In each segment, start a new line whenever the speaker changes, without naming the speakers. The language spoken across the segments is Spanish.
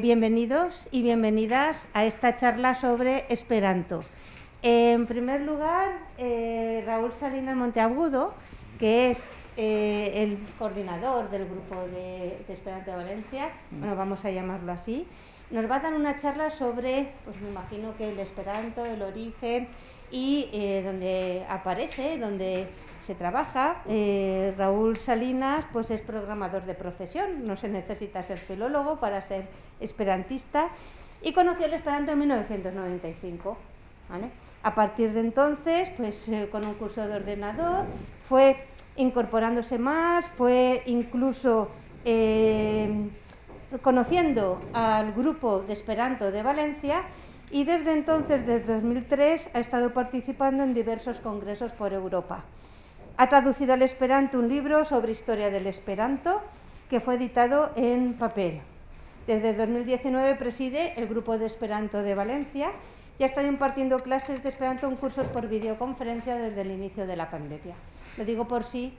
Bienvenidos y bienvenidas a esta charla sobre Esperanto. En primer lugar, Raúl Salinas Monteagudo, que es el coordinador del grupo de Esperanto de Valencia, bueno, vamos a llamarlo así, nos va a dar una charla sobre, pues me imagino que el Esperanto, el origen y donde aparece, donde se trabaja. Raúl Salinas pues es programador de profesión, no se necesita ser filólogo para ser esperantista, y conoció el Esperanto en 1995. ¿Vale? A partir de entonces, pues con un curso de ordenador, fue incorporándose más, fue incluso conociendo al grupo de Esperanto de Valencia, y desde entonces, desde 2003, ha estado participando en diversos congresos por Europa. Ha traducido al Esperanto un libro sobre historia del Esperanto, que fue editado en papel. Desde 2019 preside el grupo de Esperanto de Valencia y ha estado impartiendo clases de Esperanto en cursos por videoconferencia desde el inicio de la pandemia. Lo digo por si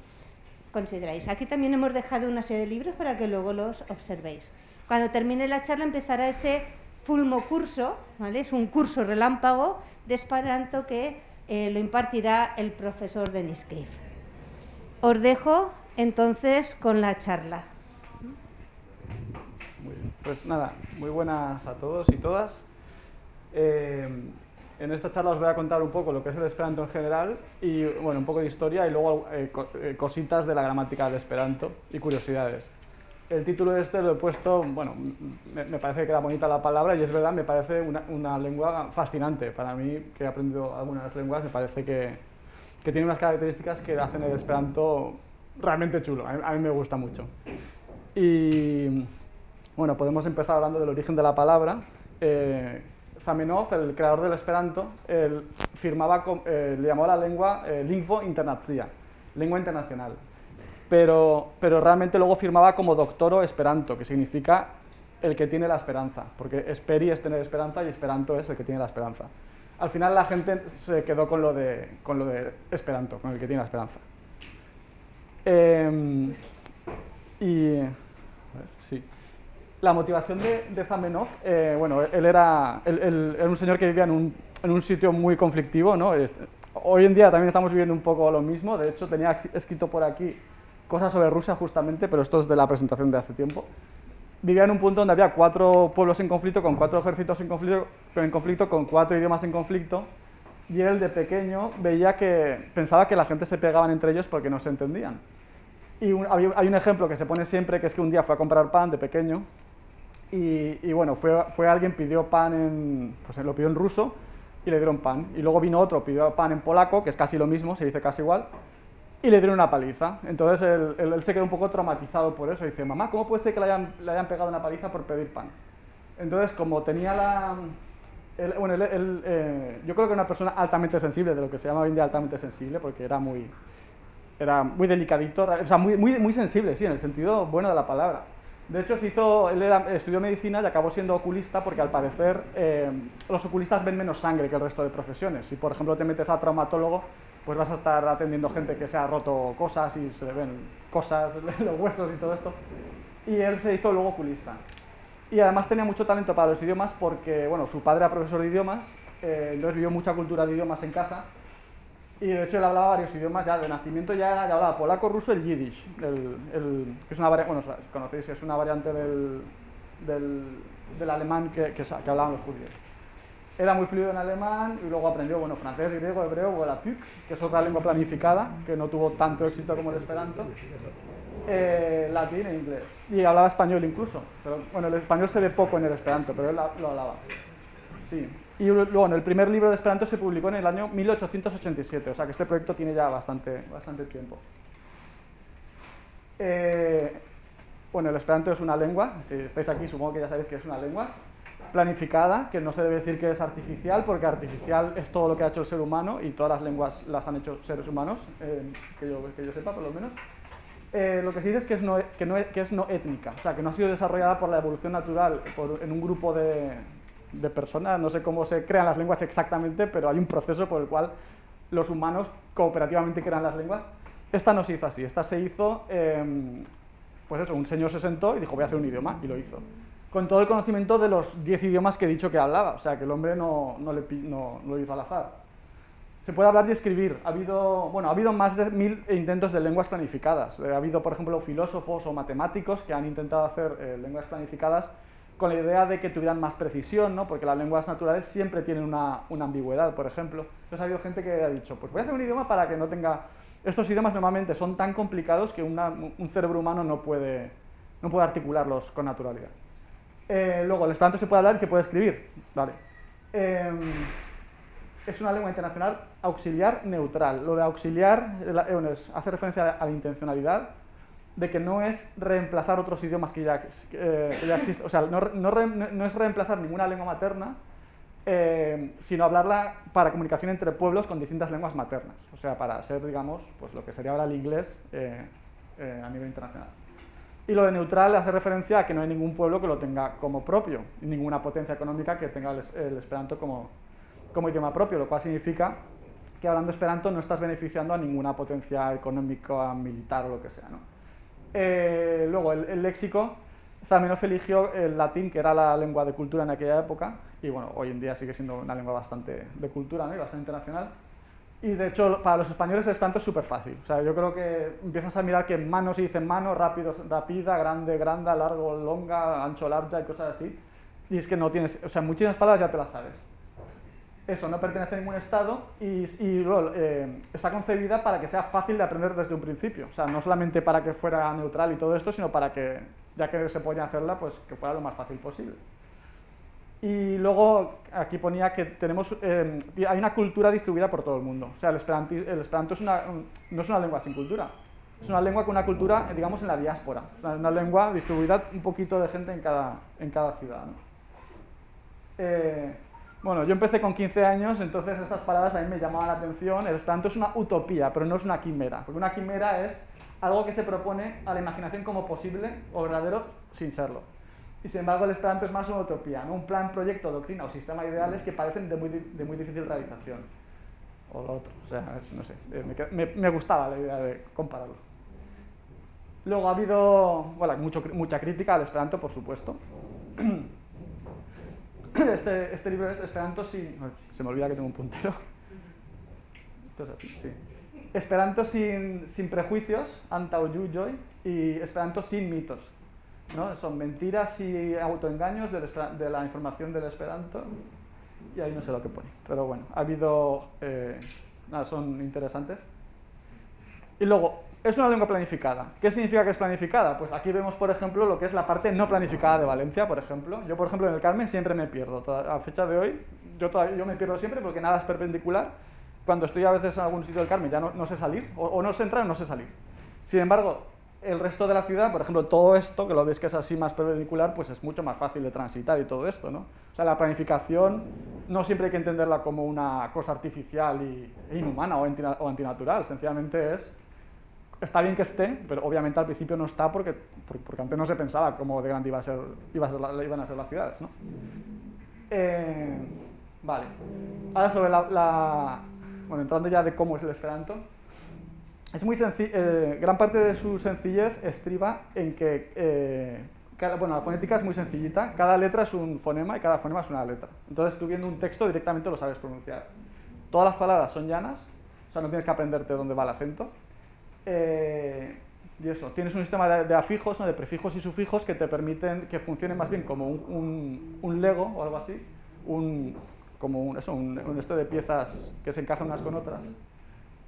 consideráis. Aquí también hemos dejado una serie de libros para que luego los observéis. Cuando termine la charla empezará ese fulmo curso, ¿vale? Es un curso relámpago de Esperanto que lo impartirá el profesor Denis Cave. Os dejo entonces con la charla.
Muy bien. Pues nada, muy buenas a todos y todas. En esta charla os voy a contar un poco lo que es el Esperanto en general y bueno, un poco de historia y luego cositas de la gramática del Esperanto y curiosidades. El título de este lo he puesto, bueno, me parece que queda bonita la palabra y es verdad, me parece una lengua fascinante. Para mí, que he aprendido algunas lenguas, me parece que tiene unas características que hacen el Esperanto realmente chulo. A mí me gusta mucho. Y bueno, podemos empezar hablando del origen de la palabra. Zamenhof, el creador del Esperanto, le llamó a la lengua lingvo internacia, lengua internacional. Pero realmente luego firmaba como doctoro Esperanto, que significa el que tiene la esperanza, porque esperi es tener esperanza y Esperanto es el que tiene la esperanza. Al final la gente se quedó con lo de Esperanto, con el que tiene la esperanza. Sí. La motivación de Zamenhof, bueno, él era un señor que vivía en un sitio muy conflictivo, ¿no? Hoy en día también estamos viviendo un poco lo mismo. De hecho, tenía escrito por aquí cosas sobre Rusia justamente, pero esto es de la presentación de hace tiempo. Vivía en un punto donde había 4 pueblos en conflicto, con 4 ejércitos en conflicto, con 4 idiomas en conflicto, y él de pequeño pensaba que la gente se pegaban entre ellos porque no se entendían. Y hay un ejemplo que se pone siempre, que es que un día fue a comprar pan de pequeño, y bueno, fue alguien, pidió pan pues lo pidió en ruso, y le dieron pan. Y luego vino otro, pidió pan en polaco, que es casi lo mismo, se dice casi igual, y le dieron una paliza. Entonces él se quedó un poco traumatizado por eso. Dice, mamá, ¿cómo puede ser que le hayan pegado una paliza por pedir pan? Entonces, como tenía yo creo que era una persona altamente sensible, de lo que se llama hoy en día altamente sensible, porque era muy delicadito, o sea, muy sensible, sí, en el sentido bueno de la palabra. De hecho, él estudió medicina y acabó siendo oculista porque, al parecer, los oculistas ven menos sangre que el resto de profesiones. Si, por ejemplo, te metes a traumatólogo, pues vas a estar atendiendo gente que se ha roto cosas y se le ven cosas en los huesos y todo esto. Y él se hizo luego oculista. Y además tenía mucho talento para los idiomas porque, bueno, su padre era profesor de idiomas, entonces vivió mucha cultura de idiomas en casa. Y de hecho él hablaba varios idiomas ya de nacimiento, ya hablaba polaco, ruso y el yiddish, que es una variante, bueno, conocéis, es una variante del alemán que hablaban los judíos. Era muy fluido en alemán y luego aprendió, bueno, francés, griego, hebreo, volapük, que es otra lengua planificada, que no tuvo tanto éxito como el esperanto, latín e inglés. Y hablaba español incluso, pero bueno, el español se ve poco en el esperanto, pero él lo hablaba. Sí. Y bueno, el primer libro de Esperanto se publicó en el año 1887, o sea que este proyecto tiene ya bastante tiempo. Bueno, el Esperanto es una lengua, si estáis aquí supongo que ya sabéis que es una lengua planificada, que no se debe decir que es artificial, porque artificial es todo lo que ha hecho el ser humano y todas las lenguas las han hecho seres humanos, que yo sepa por lo menos. Lo que se dice es que es no étnica, o sea que no ha sido desarrollada por la evolución natural, en un grupo de personas, no sé cómo se crean las lenguas exactamente, pero hay un proceso por el cual los humanos cooperativamente crean las lenguas. Esta no se hizo así, esta se hizo, pues eso, un señor se sentó y dijo voy a hacer un idioma, y lo hizo. con todo el conocimiento de los 10 idiomas que he dicho que hablaba, o sea, que el hombre no lo hizo al azar. Se puede hablar y escribir. Ha habido más de 1000 intentos de lenguas planificadas. Ha habido, por ejemplo, filósofos o matemáticos que han intentado hacer lenguas planificadas con la idea de que tuvieran más precisión, ¿no? Porque las lenguas naturales siempre tienen una ambigüedad, por ejemplo. Entonces ha habido gente que ha dicho, pues voy a hacer un idioma para que no tenga... Estos idiomas normalmente son tan complicados que un cerebro humano no puede articularlos con naturalidad. Luego, el esperanto se puede hablar y se puede escribir. Vale. Es una lengua internacional auxiliar neutral. Lo de auxiliar hace referencia a la intencionalidad de que no es reemplazar otros idiomas que ya existen. O sea, no es reemplazar ninguna lengua materna, sino hablarla para comunicación entre pueblos con distintas lenguas maternas. O sea, para ser, digamos, pues lo que sería ahora el inglés a nivel internacional. Y lo de neutral hace referencia a que no hay ningún pueblo que lo tenga como propio, ninguna potencia económica que tenga el esperanto como idioma propio, lo cual significa que hablando esperanto no estás beneficiando a ninguna potencia económica, militar o lo que sea, ¿no? Luego, el léxico, Zamenhof eligió el latín, que era la lengua de cultura en aquella época, y bueno, hoy en día sigue siendo una lengua bastante de cultura, ¿no? Y bastante internacional. Y de hecho, para los españoles el esperanto es súper fácil. O sea, yo creo que empiezas a mirar que mano se dice mano, rápido, rápida, grande, granda, largo, longa, ancho, larga y cosas así. Y es que no tienes, o sea, muchísimas palabras ya te las sabes. Eso, no pertenece a ningún estado y está concebida para que sea fácil de aprender desde un principio. O sea, no solamente para que fuera neutral y todo esto, sino para que, ya que se podía hacerla, pues que fuera lo más fácil posible. Y luego, aquí ponía que hay una cultura distribuida por todo el mundo. O sea, el esperanto no es una lengua sin cultura. Es una lengua con una cultura, digamos, en la diáspora. O sea, una lengua distribuida un poquito de gente en cada ciudad, ¿no? Bueno, yo empecé con 15 años, entonces estas palabras a mí me llamaban la atención. El esperanto es una utopía, pero no es una quimera, porque una quimera es algo que se propone a la imaginación como posible o verdadero sin serlo. Y sin embargo el esperanto es más una utopía, ¿no? Un plan, proyecto, doctrina o sistema de ideales que parecen de muy difícil realización. O lo otro, o sea, no sé, me gustaba la idea de compararlo. Luego ha habido mucha crítica al esperanto, por supuesto. Este libro es Esperanto sin... Se me olvida que tengo un puntero. Esto es así, sí. Esperanto sin prejuicios, antaŭjuĝoj, y Esperanto sin mitos, ¿no? Son mentiras y autoengaños de la información del Esperanto, y ahí no sé lo que pone, pero bueno, ha habido... son interesantes. Y luego, es una lengua planificada. ¿Qué significa que es planificada? Pues aquí vemos, por ejemplo, lo que es la parte no planificada de Valencia, por ejemplo. Yo, por ejemplo, en el Carmen siempre me pierdo. A fecha de hoy, yo me pierdo siempre porque nada es perpendicular. Cuando estoy a veces en algún sitio del Carmen ya no sé salir, o no sé entrar o no sé salir. Sin embargo, el resto de la ciudad, por ejemplo, todo esto, que lo veis que es así más perpendicular, pues es mucho más fácil de transitar y todo esto, ¿no? O sea, la planificación no siempre hay que entenderla como una cosa artificial e inhumana o antinatural, sencillamente está bien que esté, pero obviamente al principio no está porque antes no se pensaba cómo de grande iban a ser las ciudades, ¿no? Vale. Ahora sobre bueno, entrando ya de cómo es el esperanto, es muy sencillo. Gran parte de su sencillez estriba en que la fonética es muy sencillita, cada letra es un fonema y cada fonema es una letra. Entonces tú viendo un texto directamente lo sabes pronunciar. Todas las palabras son llanas, o sea, no tienes que aprenderte dónde va el acento. Y eso, tienes un sistema de afijos, ¿no? De prefijos y sufijos que te permiten que funcionen más bien como un Lego o algo así, un de piezas que se encajan unas con otras,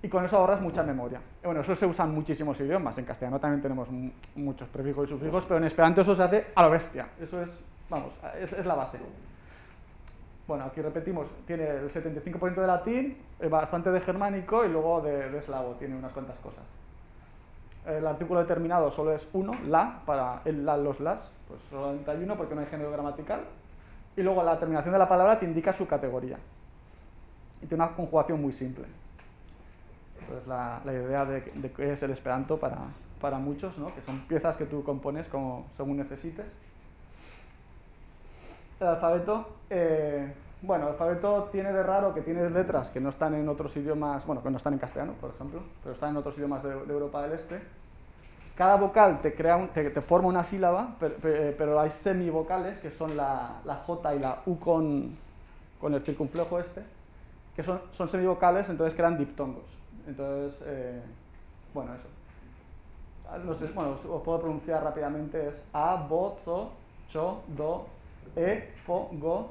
y con eso ahorras mucha memoria. Bueno, eso se usa en muchísimos idiomas, en castellano también tenemos muchos prefijos y sufijos, pero en esperanto eso se hace a lo bestia, eso es la base. Bueno, aquí repetimos, tiene el 75% de latín, bastante de germánico y luego de eslavo, tiene unas cuantas cosas. El artículo determinado solo es uno, la, para los las, pues solamente hay uno porque no hay género gramatical. Y luego la terminación de la palabra te indica su categoría. Y tiene una conjugación muy simple. Entonces la idea de qué es el esperanto para muchos, ¿no? Que son piezas que tú compones según necesites. El alfabeto, el alfabeto tiene de raro que tiene letras que no están en otros idiomas, bueno, que no están en castellano, por ejemplo, pero están en otros idiomas de Europa del Este. cada vocal te forma una sílaba, pero hay semivocales, que son la J y la U con el circunflejo este, que son semivocales, entonces crean diptongos. Entonces, bueno, eso. No sé, bueno, os puedo pronunciar rápidamente, es A, Bo, Zo, Cho, Do, E, Fo, Go,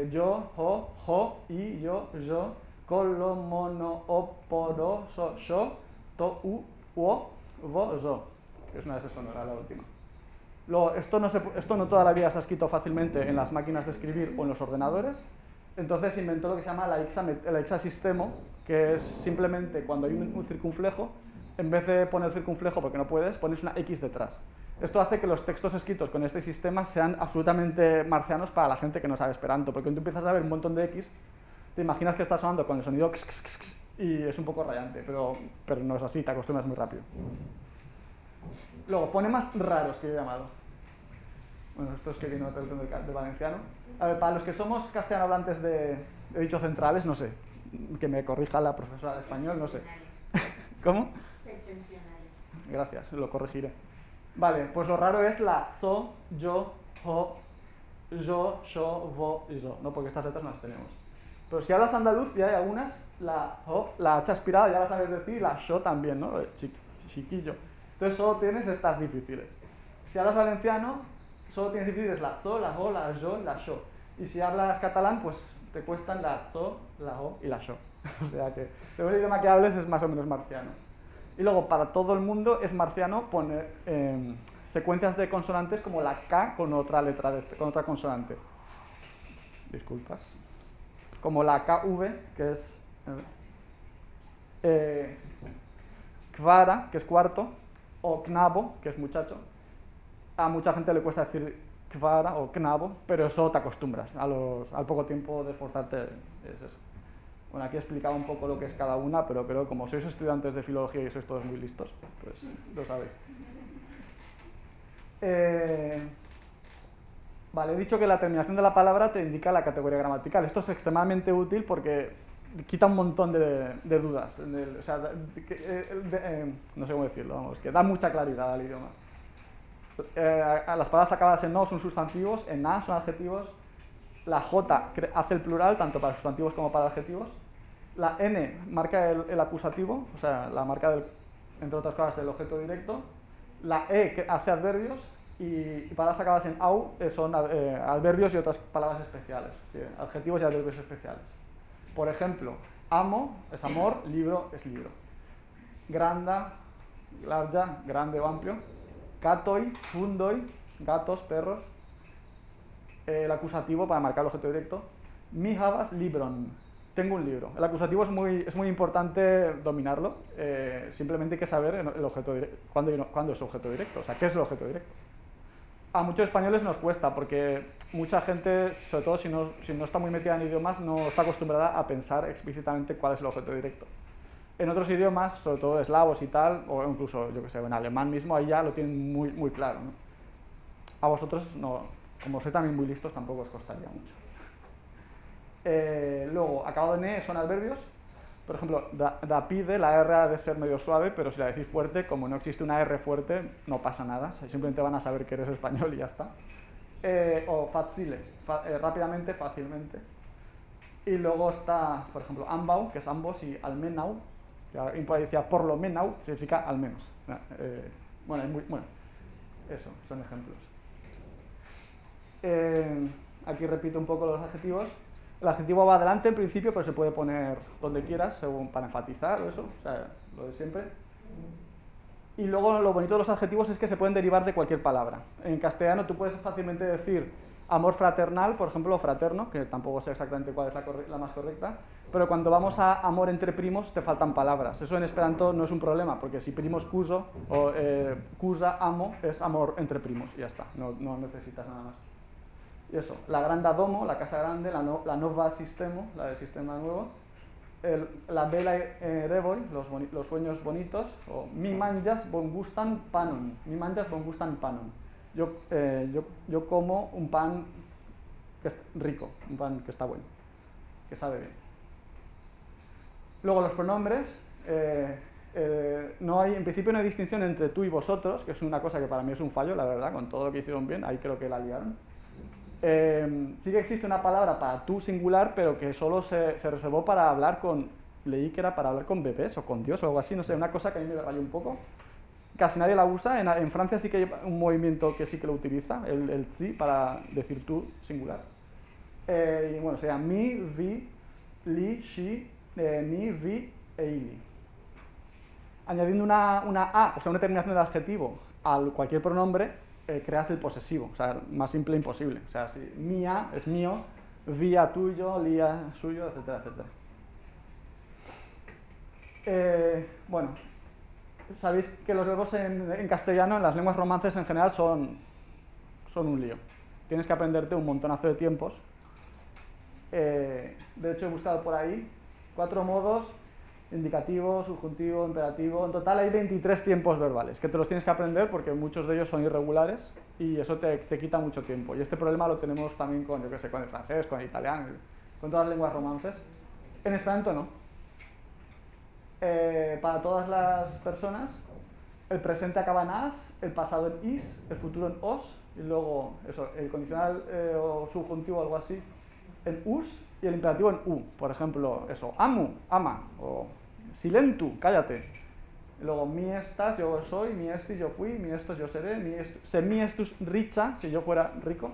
Yo, Ho, Jo, I, Yo, Colo, Mono, O, Poro, So, Sho, To, U, Wo, Vo, Zo, que es una S sonora, la última. Luego, esto no toda la vida se ha escrito fácilmente en las máquinas de escribir o en los ordenadores, entonces inventó lo que se llama el hexasistemo, que es simplemente cuando hay un circunflejo, en vez de poner circunflejo porque no puedes, pones una X detrás. Esto hace que los textos escritos con este sistema sean absolutamente marcianos para la gente que no sabe esperanto, porque cuando tú empiezas a ver un montón de X, te imaginas que está sonando con el sonido x, x, x, x, y es un poco rayante, pero no es así, te acostumbras muy rápido. Luego, fonemas raros que yo he llamado. Bueno, esto es que viene una traducción del valenciano. A ver, para los que somos castellanohablantes he dicho centrales, no sé, que me corrija la profesora de español, no sé. ¿Cómo?
Septentrionales.
Gracias, lo corregiré. Vale, pues lo raro es la zo, yo, jo, sho, vo y zo, ¿no? Porque estas letras no las tenemos. Pero si hablas andaluz, ya hay algunas, la jo, la H aspirada ya la sabes decir, la sho también, ¿no? Chiquillo. Entonces solo tienes estas difíciles. Si hablas valenciano, solo tienes difíciles la zo, la jo, la jo y la sho. Y si hablas catalán, pues te cuestan la zo, la jo y la sho. O sea que, según el idioma que hables, es más o menos marciano. Y luego, para todo el mundo, es marciano poner secuencias de consonantes como la K con otra letra, con otra consonante. Disculpas. Como la KV, que es kvara, que es cuarto, o knabo, que es muchacho. A mucha gente le cuesta decir kvara o knabo, pero eso te acostumbras. Al poco tiempo de esforzarte, es eso. Bueno, aquí he explicado un poco lo que es cada una, pero creo que como sois estudiantes de filología y sois todos muy listos, pues lo sabéis. Vale, he dicho que la terminación de la palabra te indica la categoría gramatical. Esto es extremadamente útil porque quita un montón de dudas. O sea, no sé cómo decirlo, vamos, que da mucha claridad al idioma. Las palabras acabadas en no son sustantivos, en na son adjetivos. La J hace el plural, tanto para sustantivos como para adjetivos. La N marca el acusativo, o sea, la marca, entre otras cosas, del objeto directo. La E hace adverbios y palabras acabadas en au son adverbios y otras palabras especiales, ¿sí? Adjetivos y adverbios especiales. Por ejemplo, amo es amor, libro es libro. Granda, larga, grande o amplio. Catoi, fundoi, gatos, perros. El acusativo para marcar el objeto directo. Mi havas libron, tengo un libro. El acusativo es muy importante dominarlo, simplemente hay que saber el objeto cuándo es objeto directo, o sea, qué es el objeto directo. A muchos españoles nos cuesta, porque mucha gente, sobre todo si no está muy metida en idiomas, no está acostumbrada a pensar explícitamente cuál es el objeto directo. En otros idiomas, sobre todo eslavos y tal, o incluso, yo que sé, en alemán mismo, ahí ya lo tienen muy, muy claro, ¿no? A vosotros no. Como sois también muy listos, tampoco os costaría mucho. Luego, acabado en E son adverbios. Por ejemplo, rapide, la R ha de ser medio suave, pero si la decís fuerte, como no existe una R fuerte, no pasa nada. Simplemente van a saber que eres español y ya está. O facile, rápidamente, fácilmente. Y luego está, por ejemplo, ambau, que es ambos, y almenau, que alguien puede decir por lo menau, significa al menos. Bueno, eso, son ejemplos. Aquí repito un poco los adjetivos. El adjetivo va adelante en principio, pero se puede poner donde quieras, según para enfatizar o eso, o sea, lo de siempre. Y luego lo bonito de los adjetivos es que se pueden derivar de cualquier palabra. En castellano tú puedes fácilmente decir amor fraternal, por ejemplo, o fraterno, que tampoco sé exactamente cuál es la más correcta, pero cuando vamos a amor entre primos te faltan palabras. Eso en esperanto no es un problema, porque si primos cuso o cusa amo es amor entre primos y ya está, no necesitas nada más. Y eso, la granda domo, la casa grande, la nova sistemo, la del sistema nuevo, la bella revoi, los sueños bonitos, o mi manjas bon gustan panon, mi manjas bon gustan panon. Yo como un pan que es rico, un pan que está bueno, que sabe bien. Luego los pronombres, En principio no hay distinción entre tú y vosotros, que es una cosa que para mí es un fallo, la verdad, con todo lo que hicieron bien, ahí creo que la liaron. Sí que existe una palabra para tú singular, pero que solo se reservó para hablar con, leí que era para hablar con bebés o con Dios o algo así, no sé, una cosa que a mí me rayó un poco. Casi nadie la usa, en Francia sí que hay un movimiento que sí que lo utiliza, el tsi, para decir tú singular. Y bueno, sería mi, vi, li, shi, ni, vi e ili. Añadiendo una a, o sea, una terminación de adjetivo a cualquier pronombre, creas el posesivo, o sea, más simple imposible. O sea, si mía es mío, vía tuyo, lía suyo, etcétera, etcétera. Bueno, sabéis que los verbos en castellano, en las lenguas romances en general, son un lío. Tienes que aprenderte un montonazo de tiempos. De hecho, he buscado por ahí 4 modos: indicativo, subjuntivo, imperativo. En total hay 23 tiempos verbales, que te los tienes que aprender porque muchos de ellos son irregulares y eso te quita mucho tiempo. Y este problema lo tenemos también con, yo qué sé, con el francés, con el italiano, con todas las lenguas romances. En esperanto no. Para todas las personas, el presente acaba en as, el pasado en is, el futuro en os, y luego eso, el condicional o subjuntivo o algo así en us, y el imperativo en u. Por ejemplo, eso, amu, ama, o silentu, cállate. Y luego, mi estas, yo soy, mi estis, yo fui, mi estos, yo seré, se mi estus richa, si yo fuera rico.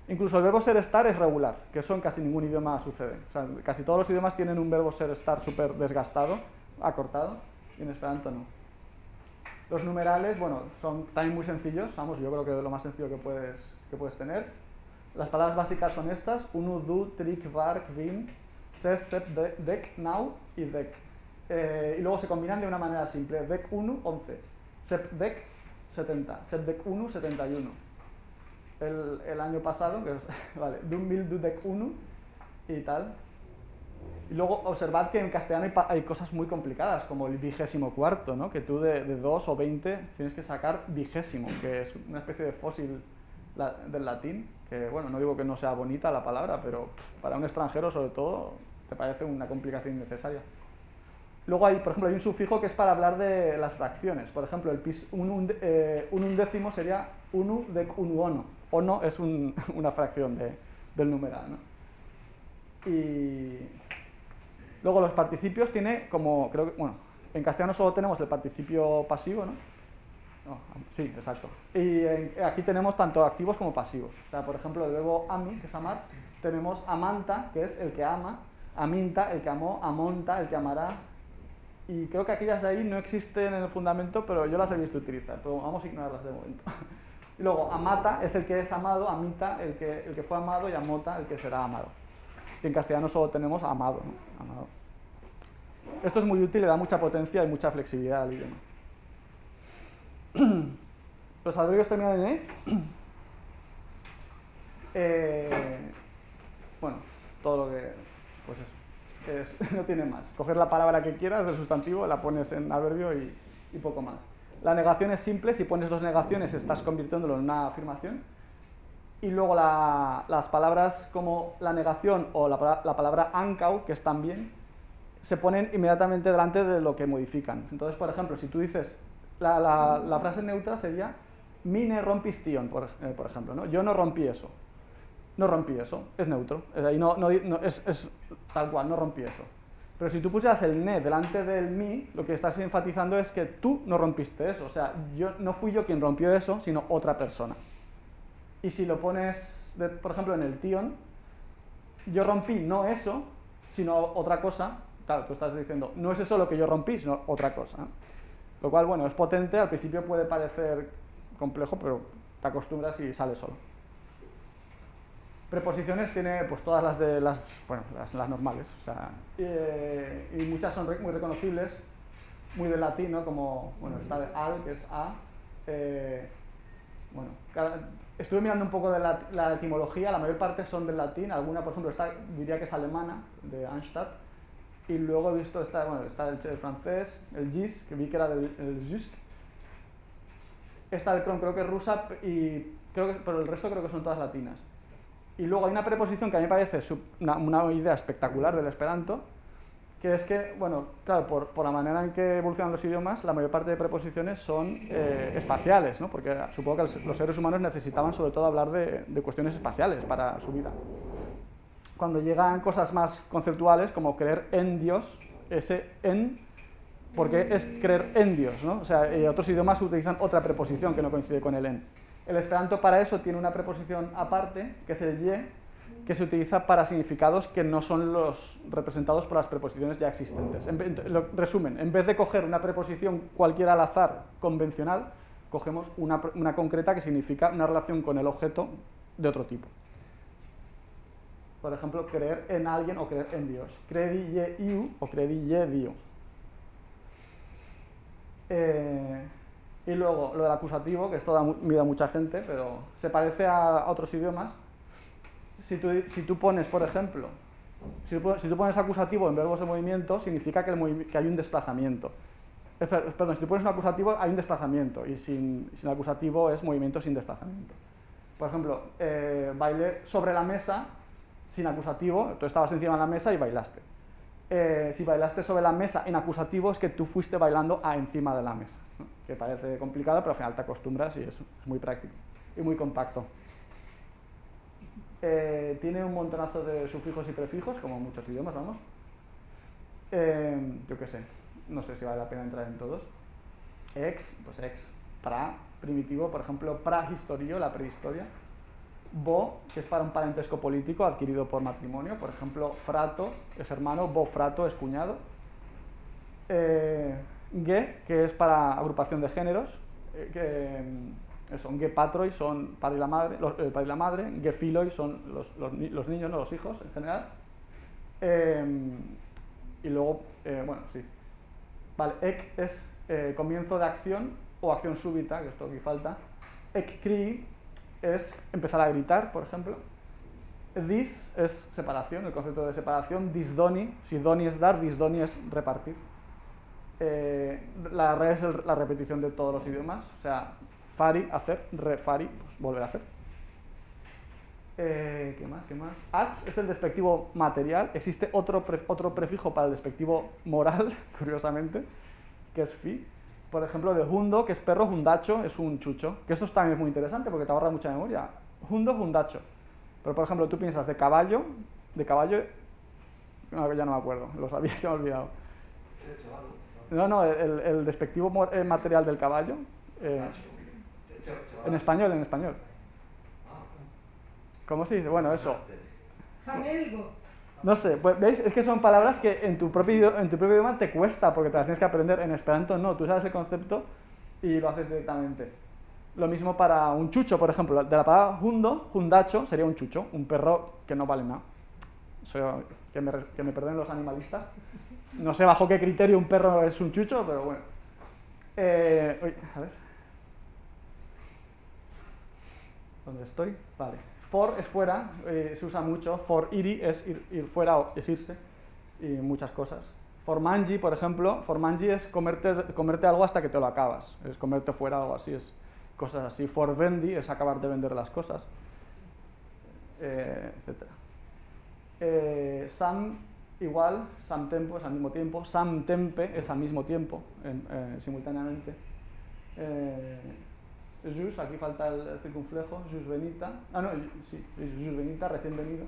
Incluso el verbo ser estar es regular, que eso en casi ningún idioma sucede. O sea, casi todos los idiomas tienen un verbo ser estar súper desgastado, acortado, y en esperanto no. Los numerales, bueno, son también muy sencillos, vamos, yo creo que es lo más sencillo que puedes tener. Las palabras básicas son estas: unu, du, trik, var, kvin, ses, sep, dek, nau y dek. Y luego se combinan de una manera simple: dek 1, 11, sep dek, 70, sep dek 1, 71. El año pasado, que es, vale, dun mil du dek 1 y tal. Y luego observad que en castellano hay cosas muy complicadas, como el 24º, ¿no? Que tú de 2 o 20 tienes que sacar 20º, que es una especie de fósil del latín, que bueno, no digo que no sea bonita la palabra, pero para un extranjero sobre todo te parece una complicación innecesaria. Luego hay, por ejemplo, hay un sufijo que es para hablar de las fracciones. Por ejemplo, un undécimo sería unu dec unuono. Ono es una fracción del numeral, ¿no? Y luego los participios tiene como, creo que, bueno, en castellano solo tenemos el participio pasivo, ¿no? Sí, exacto. Y aquí tenemos tanto activos como pasivos. O sea, por ejemplo, el verbo ami, que es amar, tenemos amanta, que es el que ama, aminta, el que amó, amonta, el que amará. Y creo que aquellas de ahí no existen en el fundamento, pero yo las he visto utilizar, pero vamos a ignorarlas de momento. Y luego amata es el que es amado, amita el que fue amado, y amota el que será amado. Y en castellano solo tenemos amado, ¿no? Amado. Esto es muy útil, le da mucha potencia y mucha flexibilidad al idioma. Los adverbios terminan en bueno, todo lo que, pues eso, no tiene más. Coger la palabra que quieras del sustantivo, la pones en adverbio y poco más. La negación es simple: si pones 2 negaciones estás convirtiéndolo en una afirmación. Y luego las palabras como la negación o la palabra ankau, que es también, se ponen inmediatamente delante de lo que modifican. Entonces, por ejemplo, si tú dices, la frase neutra sería mi ne rompistion, por ejemplo, ¿no? Yo no rompí eso. No rompí eso, es neutro. Es tal cual, no rompí eso. Pero si tú pusieras el ne delante del mi, lo que estás enfatizando es que tú no rompiste eso. O sea, no fui yo quien rompió eso, sino otra persona. Y si lo pones, por ejemplo, en el tion, yo rompí no eso, sino otra cosa. Claro, tú estás diciendo, no es eso lo que yo rompí, sino otra cosa. Lo cual, bueno, es potente, al principio puede parecer complejo, pero te acostumbras y sale solo. Preposiciones tiene pues todas las normales, o sea, y muchas son muy reconocibles, muy del latín, ¿no? Como, bueno, está de al, que es a. Bueno, estuve mirando un poco de la etimología, la mayor parte son del latín, alguna, por ejemplo, diría que es alemana, de Arnstadt, y luego he visto, está el francés, el gis, que vi que era del jusque. Esta del cron creo que es rusa, pero el resto creo que son todas latinas. Y luego hay una preposición que a mí me parece una idea espectacular del esperanto, que es que, bueno, claro, por la manera en que evolucionan los idiomas, la mayor parte de preposiciones son espaciales, ¿no? Porque supongo que los seres humanos necesitaban sobre todo hablar de cuestiones espaciales para su vida. Cuando llegan cosas más conceptuales, como creer en Dios, ese en, porque es creer en Dios, ¿no? O sea, otros idiomas utilizan otra preposición que no coincide con el en. El esperanto para eso tiene una preposición aparte, que es el ye, que se utiliza para significados que no son los representados por las preposiciones ya existentes. Resumen, en vez de coger una preposición cualquiera al azar convencional, cogemos una concreta que significa una relación con el objeto de otro tipo. Por ejemplo, creer en alguien o creer en Dios. Credi ye iu o credi ye dio. Y luego, lo del acusativo, que esto da miedo a mucha gente, pero se parece a otros idiomas. Si tú pones, por ejemplo, si tú pones acusativo en verbos de movimiento, significa que hay un desplazamiento. Perdón, si tú pones un acusativo, hay un desplazamiento, y sin acusativo es movimiento sin desplazamiento. Por ejemplo, bailé sobre la mesa, sin acusativo, tú estabas encima de la mesa y bailaste. Si bailaste sobre la mesa en acusativo, es que tú fuiste bailando encima de la mesa, ¿no? Que parece complicado, pero al final te acostumbras y es muy práctico y muy compacto. Tiene un montonazo de sufijos y prefijos, como muchos idiomas, vamos. Yo qué sé, no sé si vale la pena entrar en todos. Ex, pues ex. Pra, primitivo, por ejemplo, prahistorio, la prehistoria. Bo, que es para un parentesco político adquirido por matrimonio, por ejemplo, frato es hermano, bo frato es cuñado. Ge, que es para agrupación de géneros, eso, ge patroi son padre y la madre, ge filoi son los niños, no los hijos en general. Y luego, bueno, sí. Vale, ek es comienzo de acción o acción súbita, que esto aquí falta. Ek cri es empezar a gritar, por ejemplo. Dis es separación, el concepto de separación. Disdoni, si doni es dar, disdoni es repartir. La re es la repetición de todos los idiomas, o sea, fari, hacer, refari, pues volver a hacer. ¿Qué más? Ach es el despectivo material. Existe otro prefijo para el despectivo moral, curiosamente, que es fi. Por ejemplo, de hundo, que es perro, hundacho es un chucho. Que esto también es muy interesante porque te ahorra mucha memoria. Hundo, hundacho. Pero, por ejemplo, tú piensas de caballo, no, ya no me acuerdo, lo sabía, se me ha olvidado. No, el despectivo material del caballo. En español. ¿Cómo se dice? Bueno, eso.
Jamelgo.
No sé, pues, ¿veis? Es que son palabras que en tu propio idioma te cuesta porque te las tienes que aprender. En esperanto no, tú sabes el concepto y lo haces directamente. Lo mismo para un chucho, por ejemplo. De la palabra hundo, hundacho sería un chucho, un perro que no vale nada. Que me perdonen los animalistas. No sé bajo qué criterio un perro es un chucho, pero bueno. A ver. ¿Dónde estoy? Vale. For es fuera, se usa mucho. For iri es ir fuera o es irse, y muchas cosas. For mangi, por ejemplo, for mangi es comerte algo hasta que te lo acabas. Es comerte fuera o algo así, es cosas así. For vendi es acabar de vender las cosas, etc. Sam igual, sam tempo es al mismo tiempo. Sam tempe es al mismo tiempo, simultáneamente. Jus, aquí falta el circunflejo, jus venita, sí, jus venita, recién venido.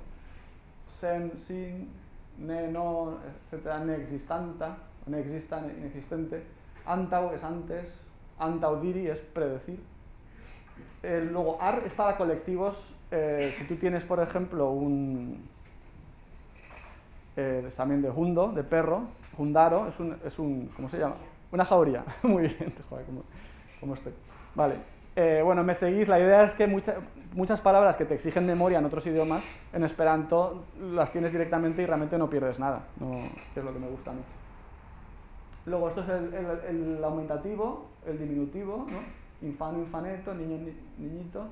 Sem, sin, ne, no, etcétera, ne existanta, ne exista, ne inexistente. Antau es antes, antaudiri es predecir. Luego, ar es para colectivos. Si tú tienes, por ejemplo, también de hundo, de perro, hundaro, es un ¿cómo se llama? Una jauría. Muy bien, joder, ¿cómo estoy? Vale. Bueno, me seguís. La idea es que muchas palabras que te exigen memoria en otros idiomas, en esperanto las tienes directamente y realmente no pierdes nada, que es lo que me gusta a mí. Luego, esto es el aumentativo, el diminutivo, ¿no? Infano, infaneto, niño, niñito.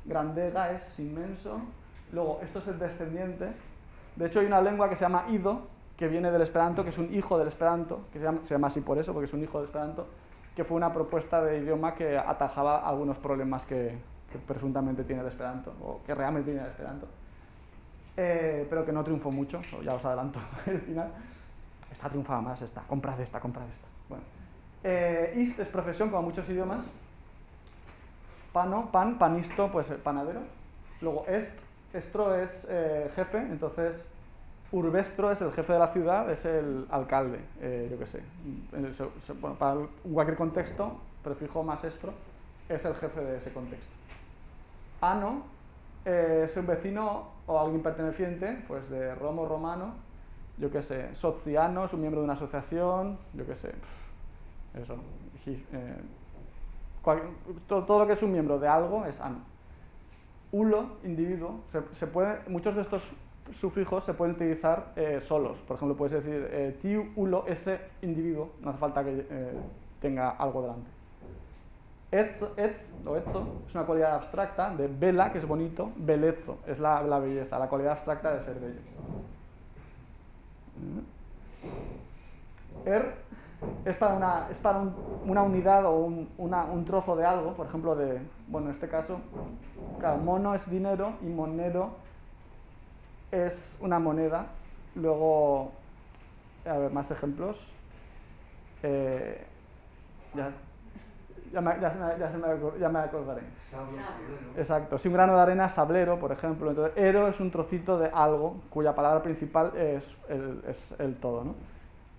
Grandega es inmenso. Luego, esto es el descendiente. De hecho, hay una lengua que se llama ido, que viene del esperanto, que es un hijo del esperanto, que se llama así por eso, porque es un hijo del esperanto, que fue una propuesta de idioma que atajaba algunos problemas que presuntamente tiene el esperanto, o que realmente tiene el esperanto, pero que no triunfó mucho, ya os adelanto el final. esta triunfaba más, esta, comprad esta, comprad esta. Bueno. Ist es profesión, como muchos idiomas. Pano, pan, panisto, pues panadero. Luego estro es jefe, entonces urbestro es el jefe de la ciudad, es el alcalde, yo qué sé. Bueno, para cualquier contexto, prefijo más estro, es el jefe de ese contexto. Ano es un vecino o alguien perteneciente, pues de Romo, romano, yo qué sé. Sociano es un miembro de una asociación, yo qué sé. Eso. Todo lo que es un miembro de algo es ano. Ulo, individuo, muchos de estos sufijos se pueden utilizar solos. Por ejemplo, puedes decir tiu, ulo, ese individuo, no hace falta que tenga algo delante. Etzo es una cualidad abstracta de bella, que es bonito, belezzo, es la belleza, la cualidad abstracta de ser bello. Es para una unidad o un trozo de algo, por ejemplo, bueno, en este caso, claro, mono es dinero y monero es una moneda. Luego, a ver, más ejemplos. Ya me acordaré. Exacto, si un grano de arena es sablero, por ejemplo. Entonces, ero es un trocito de algo cuya palabra principal es el todo, ¿no?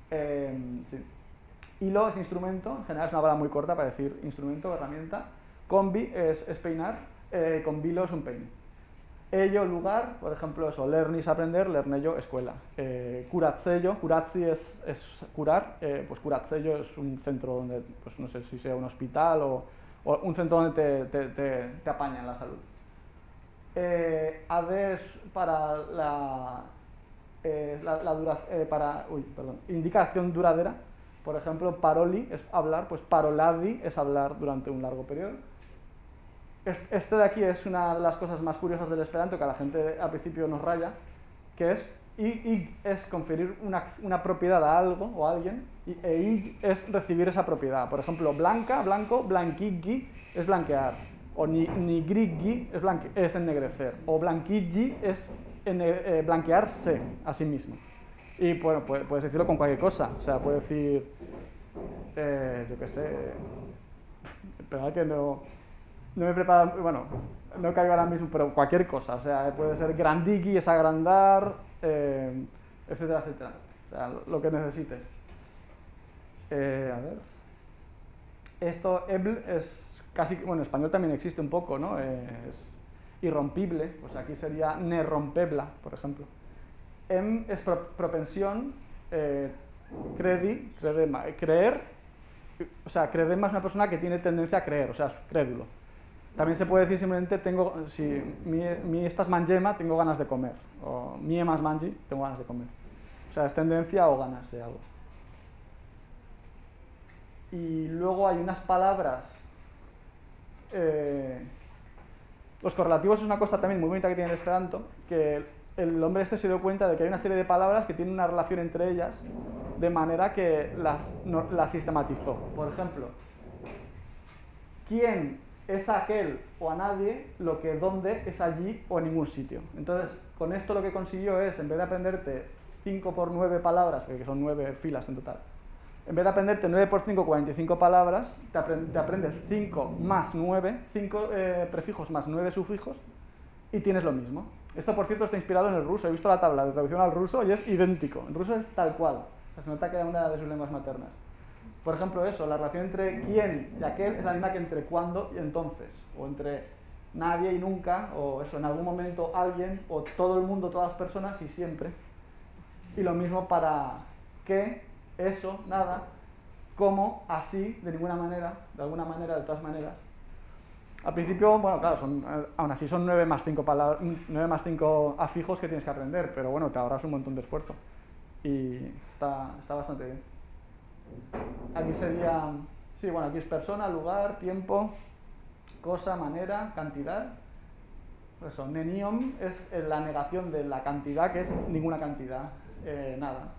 Sí. Hilo es instrumento, en general es una palabra muy corta para decir instrumento, herramienta. Combi es peinar, combilo es un peine. Ello, lugar, por ejemplo, eso, lernis, aprender, lernello, escuela. Curatzello, curatzi es curar, pues curatzello es un centro donde, pues no sé si sea un hospital o un centro donde te apañan la salud. Ade es para indicación duradera. Por ejemplo, paroli es hablar, pues paroladi es hablar durante un largo periodo. Este de aquí es una de las cosas más curiosas del esperanto que a la gente al principio nos raya, que es ig es conferir una propiedad a algo o a alguien, e ig es recibir esa propiedad. Por ejemplo, blanca, blanco, blanquigi es blanquear, o nigrigi es ennegrecer, o blanquigi es blanquearse a sí mismo. Y bueno, puedes decirlo con cualquier cosa, o sea, puedes decir, yo qué sé, pero que no me he preparado, bueno, no caigo ahora mismo, pero cualquier cosa, o sea, puede ser grandigi, es agrandar, etcétera, etcétera, o sea, lo que necesites. A ver, esto, ebl, es casi, bueno, en español también existe un poco, ¿no? Es irrompible, pues aquí sería nerrompebla, por ejemplo. Es propensión, creer, o sea, credema es una persona que tiene tendencia a creer, o sea, es crédulo. También se puede decir simplemente, si mi estas mangema, tengo ganas de comer, o mi emas mangi, tengo ganas de comer. O sea, es tendencia o ganas de algo. Y luego hay unas palabras, los correlativos es una cosa también muy bonita que tiene el esperanto, que el hombre este se dio cuenta de que hay una serie de palabras que tienen una relación entre ellas, de manera que las sistematizó. Por ejemplo, quién es aquel o a nadie, lo que dónde es allí o en ningún sitio. Entonces, con esto lo que consiguió es, en vez de aprenderte 5 por 9 palabras, porque son 9 filas en total, en vez de aprenderte 9 por 5, 45 palabras, te aprendes 5 más 9, 5 prefijos más 9 sufijos, y tienes lo mismo. Esto, por cierto, está inspirado en el ruso. He visto la tabla de traducción al ruso y es idéntico. En ruso es tal cual. O sea, se nota que es una de sus lenguas maternas. Por ejemplo, eso, la relación entre quién y aquel es la misma que entre cuándo y entonces. O entre nadie y nunca, o eso, en algún momento alguien, o todo el mundo, todas las personas y siempre. Y lo mismo para qué, eso, nada, cómo, así, de ninguna manera, de alguna manera, de todas maneras. Al principio, bueno, claro, aún así son 9 más 5 afijos que tienes que aprender, pero bueno, te ahorras un montón de esfuerzo y está bastante bien. Aquí sería, sí, bueno, aquí es persona, lugar, tiempo, cosa, manera, cantidad. Eso, nenium es la negación de la cantidad, que es ninguna cantidad, nada.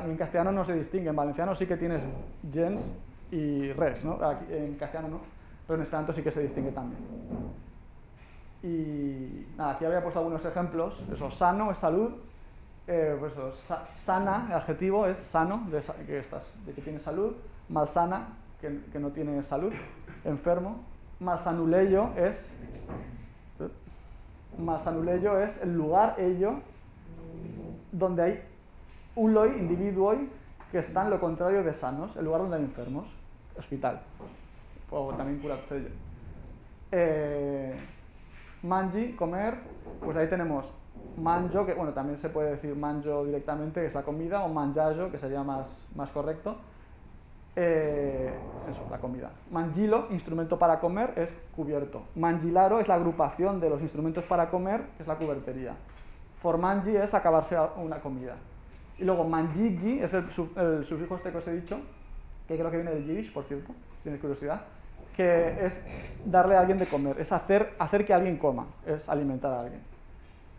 En castellano no se distingue, en valenciano sí que tienes gens y res, ¿no? Aquí, en castellano no. Pero en esperanto sí que se distingue también. Y nada, aquí había puesto algunos ejemplos. Eso, sano es salud, Pues eso, sana, el adjetivo es sano, de que tiene salud, malsana, que no tiene salud, enfermo. Malsanuleyo es el lugar, ello, donde hay uloi, individuoi, que están lo contrario de sanos, el lugar donde hay enfermos, hospital, o también curatsello. Mangi, comer, pues ahí tenemos manjo, que bueno, también se puede decir manjo directamente, que es la comida, o mangiajo, que sería más correcto. Eso, la comida. Mangilo, instrumento para comer, es cubierto. Mangilaro es la agrupación de los instrumentos para comer, que es la cubertería. Formangi es acabarse una comida. Y luego mangigi es el sufijo este que os he dicho, que creo que viene del yiddish, por cierto, si tienes curiosidad, que es darle a alguien de comer, es hacer que alguien coma, es alimentar a alguien.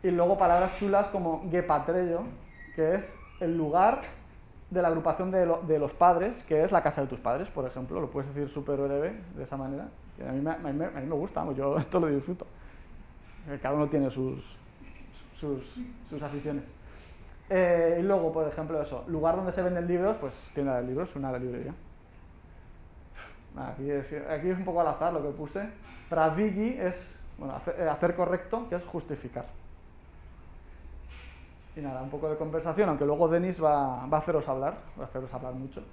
Y luego palabras chulas como gepatrello, que es el lugar de la agrupación de los padres, que es la casa de tus padres, por ejemplo, lo puedes decir súper breve de esa manera. A mí me gusta, yo esto lo disfruto. Cada uno tiene sus aficiones. Y luego, por ejemplo, eso, lugar donde se venden libros, pues tienda de libros, una librería. Aquí es un poco al azar lo que puse. Pravigi es hacer correcto, que es justificar. Y nada, un poco de conversación, aunque luego Denis va a haceros hablar mucho.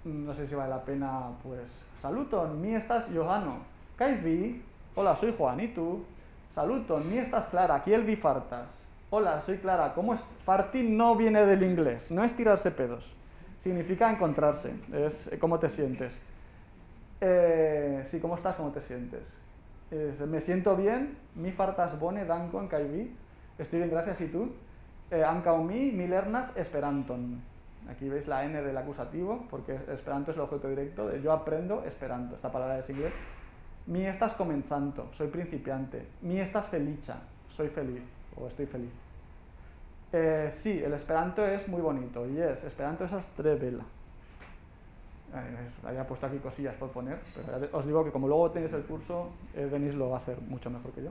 No sé si vale la pena, pues... Saluton, mi estás Johano. Kaivi, hola, soy Juan, ¿y tú? Saluton, mi estás Clara, aquí el vi fartas. Hola, soy Clara, ¿cómo es? Farti no viene del inglés, no es tirarse pedos. Significa encontrarse, es cómo te sientes. Sí, ¿cómo estás? ¿Cómo te sientes? Me siento bien, mi fartas bone, danko en Kaivi. Estoy bien, gracias, ¿y tú? Ankaumi, milernas, esperanton. Aquí veis la N del acusativo, porque esperanto es el objeto directo de yo aprendo esperanto, esta palabra es inglés. Mi estás comenzando, soy principiante. Mi estás felicha, soy feliz, o estoy feliz. Sí, el esperanto es muy bonito, y esperanto es trebela. Había puesto aquí cosillas por poner, pero os digo que como luego tenéis el curso, Denis lo va a hacer mucho mejor que yo.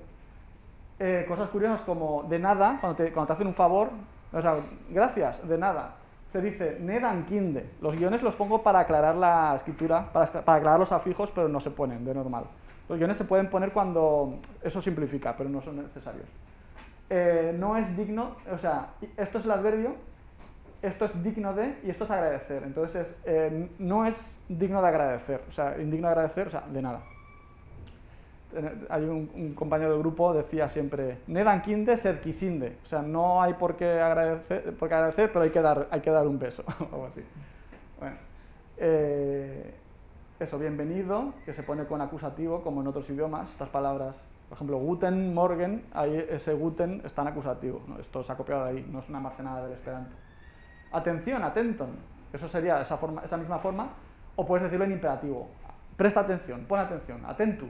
Cosas curiosas como de nada, cuando te hacen un favor, o sea, gracias, de nada. Se dice nedan kinde. Los guiones los pongo para aclarar la escritura, para aclarar los afijos, pero no se ponen de normal. Los guiones se pueden poner cuando eso simplifica, pero no son necesarios. No es digno, o sea, esto es el adverbio, esto es digno de y esto es agradecer. Entonces, no es digno de agradecer, o sea, indigno de agradecer, o sea, de nada. Hay un compañero del grupo decía siempre nedan kinde ser kisinde, o sea, no hay por qué agradecer, pero hay que dar un beso o algo así. Bueno, eso, bienvenido, que se pone con acusativo como en otros idiomas, estas palabras, por ejemplo, guten morgen, ahí ese guten está en acusativo, ¿no? Esto se ha copiado de ahí, no es una marcenada del esperanto. Atención, atenton, eso sería esa misma forma, o puedes decirlo en imperativo, presta atención, pon atención, atentu.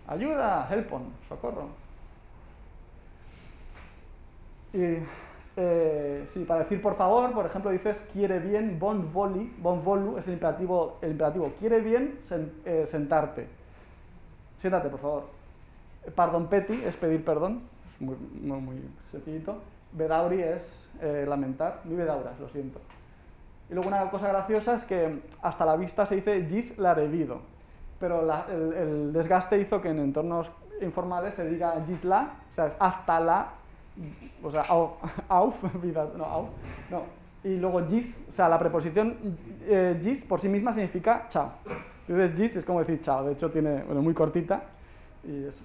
Ayuda, helpon, socorro. Y sí, para decir por favor, por ejemplo, dices quiere bien, bon volu es el imperativo quiere bien sentarte. Siéntate, por favor. Pardon peti es pedir perdón, es muy sencillito. Bedauri es lamentar, mi bedauras, lo siento. Y luego una cosa graciosa es que hasta la vista se dice gis la revido. Pero el desgaste hizo que en entornos informales se diga gisla, o sea, es hasta la, o sea, auf, vidas, no, auf, no. Y luego gis, o sea, la preposición gis por sí misma significa chao. Entonces gis es como decir chao, de hecho tiene, bueno, muy cortita, y eso.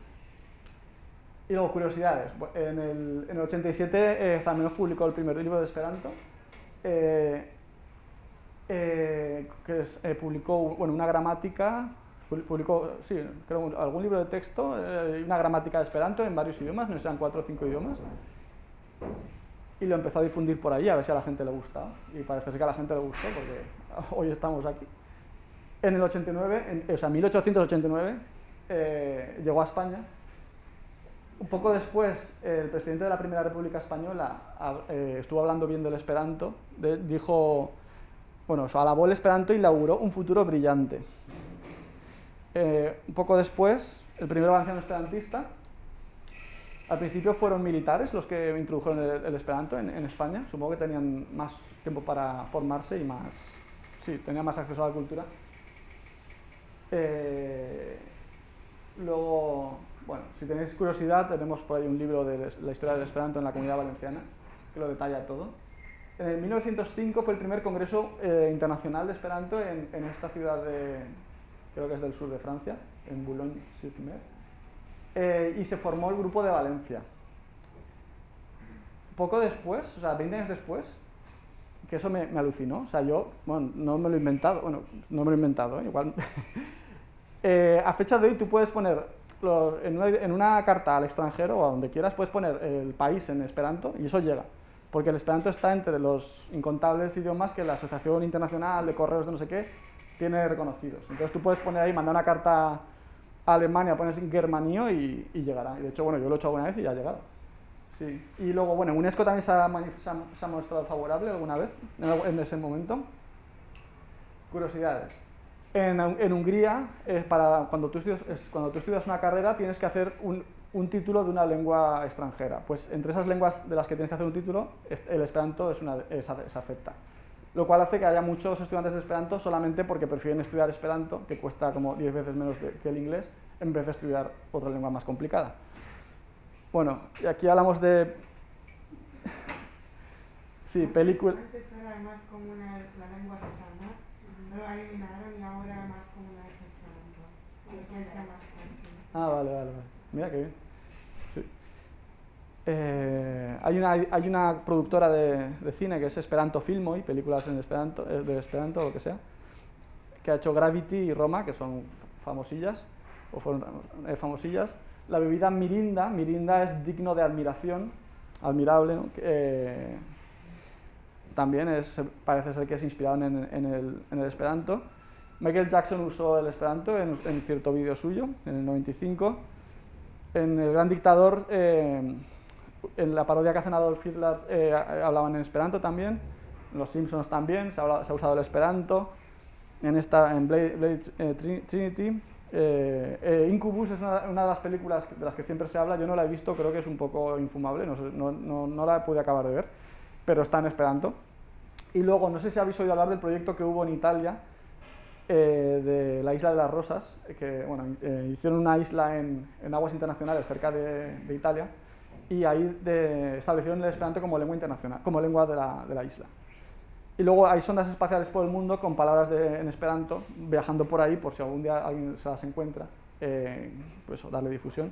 Y luego, curiosidades. En el 87 Zamenhof publicó el primer libro de Esperanto, publicó una gramática. Publicó, sí, creo, algún libro de texto, una gramática de Esperanto en varios idiomas, no sé, eran 4 o 5 idiomas, y lo empezó a difundir por ahí a ver si a la gente le gustaba, y parece ser que a la gente le gustó porque hoy estamos aquí. En el 89, o sea, 1889, llegó a España. Un poco después, el presidente de la Primera República Española estuvo hablando bien del Esperanto, dijo, bueno, alabó el Esperanto y inauguró un futuro brillante. Un poco después, el primer valenciano esperantista Al principio fueron militares los que introdujeron el esperanto en España. Supongo que tenían más tiempo para formarse y más... Sí, tenían más acceso a la cultura. Luego, bueno, si tenéis curiosidad, tenemos por ahí un libro de la historia del esperanto en la Comunidad Valenciana, que lo detalla todo. En 1905 fue el primer congreso internacional de esperanto en esta ciudad creo que es del sur de Francia, en Boulogne-sur-Mer, y se formó el grupo de Valencia. Poco después, o sea, 20 años después, que eso me alucinó, o sea, yo, bueno, no me lo he inventado, igual... a fecha de hoy tú puedes poner en una carta al extranjero o a donde quieras, puedes poner el país en esperanto y eso llega, porque el esperanto está entre los incontables idiomas que la Asociación Internacional de Correos de no sé qué tiene reconocidos. Entonces tú puedes poner ahí, mandar una carta a Alemania, pones Germanio y llegará. Y de hecho, bueno, yo lo he hecho alguna vez y ya ha llegado. Sí. Y luego, bueno, UNESCO también se ha mostrado favorable alguna vez en ese momento. Curiosidades. En Hungría, cuando tú estudias una carrera, tienes que hacer un título de una lengua extranjera. Pues entre esas lenguas de las que tienes que hacer un título, el esperanto es acepta. Lo cual hace que haya muchos estudiantes de esperanto solamente porque prefieren estudiar esperanto, que cuesta como 10 veces menos que el inglés, en vez de estudiar otra lengua más complicada. Bueno, y aquí hablamos de... Sí, película...
Antes era más común la lengua gitana, pero la eliminaron y ahora más común es esperanto, porque sea más fácil.
Ah, vale. Mira qué bien. Sí. Hay una productora de cine que es Esperanto Filmoi, películas en esperanto, de esperanto o lo que sea, que ha hecho Gravity y Roma, que son famosillas, o fueron famosillas. La bebida Mirinda es digno de admiración, admirable, ¿no? También parece ser que es inspirado en el esperanto. Michael Jackson usó el esperanto en cierto vídeo suyo, en el 95. En El Gran Dictador, en la parodia que hacen Adolf Hitler, hablaban en esperanto también. En Los Simpsons también se ha usado el esperanto. En Blade Trinity. Incubus es una de las películas de las que siempre se habla. Yo no la he visto, creo que es un poco infumable, no la pude acabar de ver, pero está en esperanto. Y luego, no sé si habéis oído hablar del proyecto que hubo en Italia, de la Isla de las Rosas, que bueno, hicieron una isla en aguas internacionales cerca de Italia, y ahí establecieron el esperanto como lengua internacional, como lengua de la isla. Y luego hay sondas espaciales por el mundo con palabras en esperanto, viajando por ahí, por si algún día alguien se las encuentra, pues darle difusión.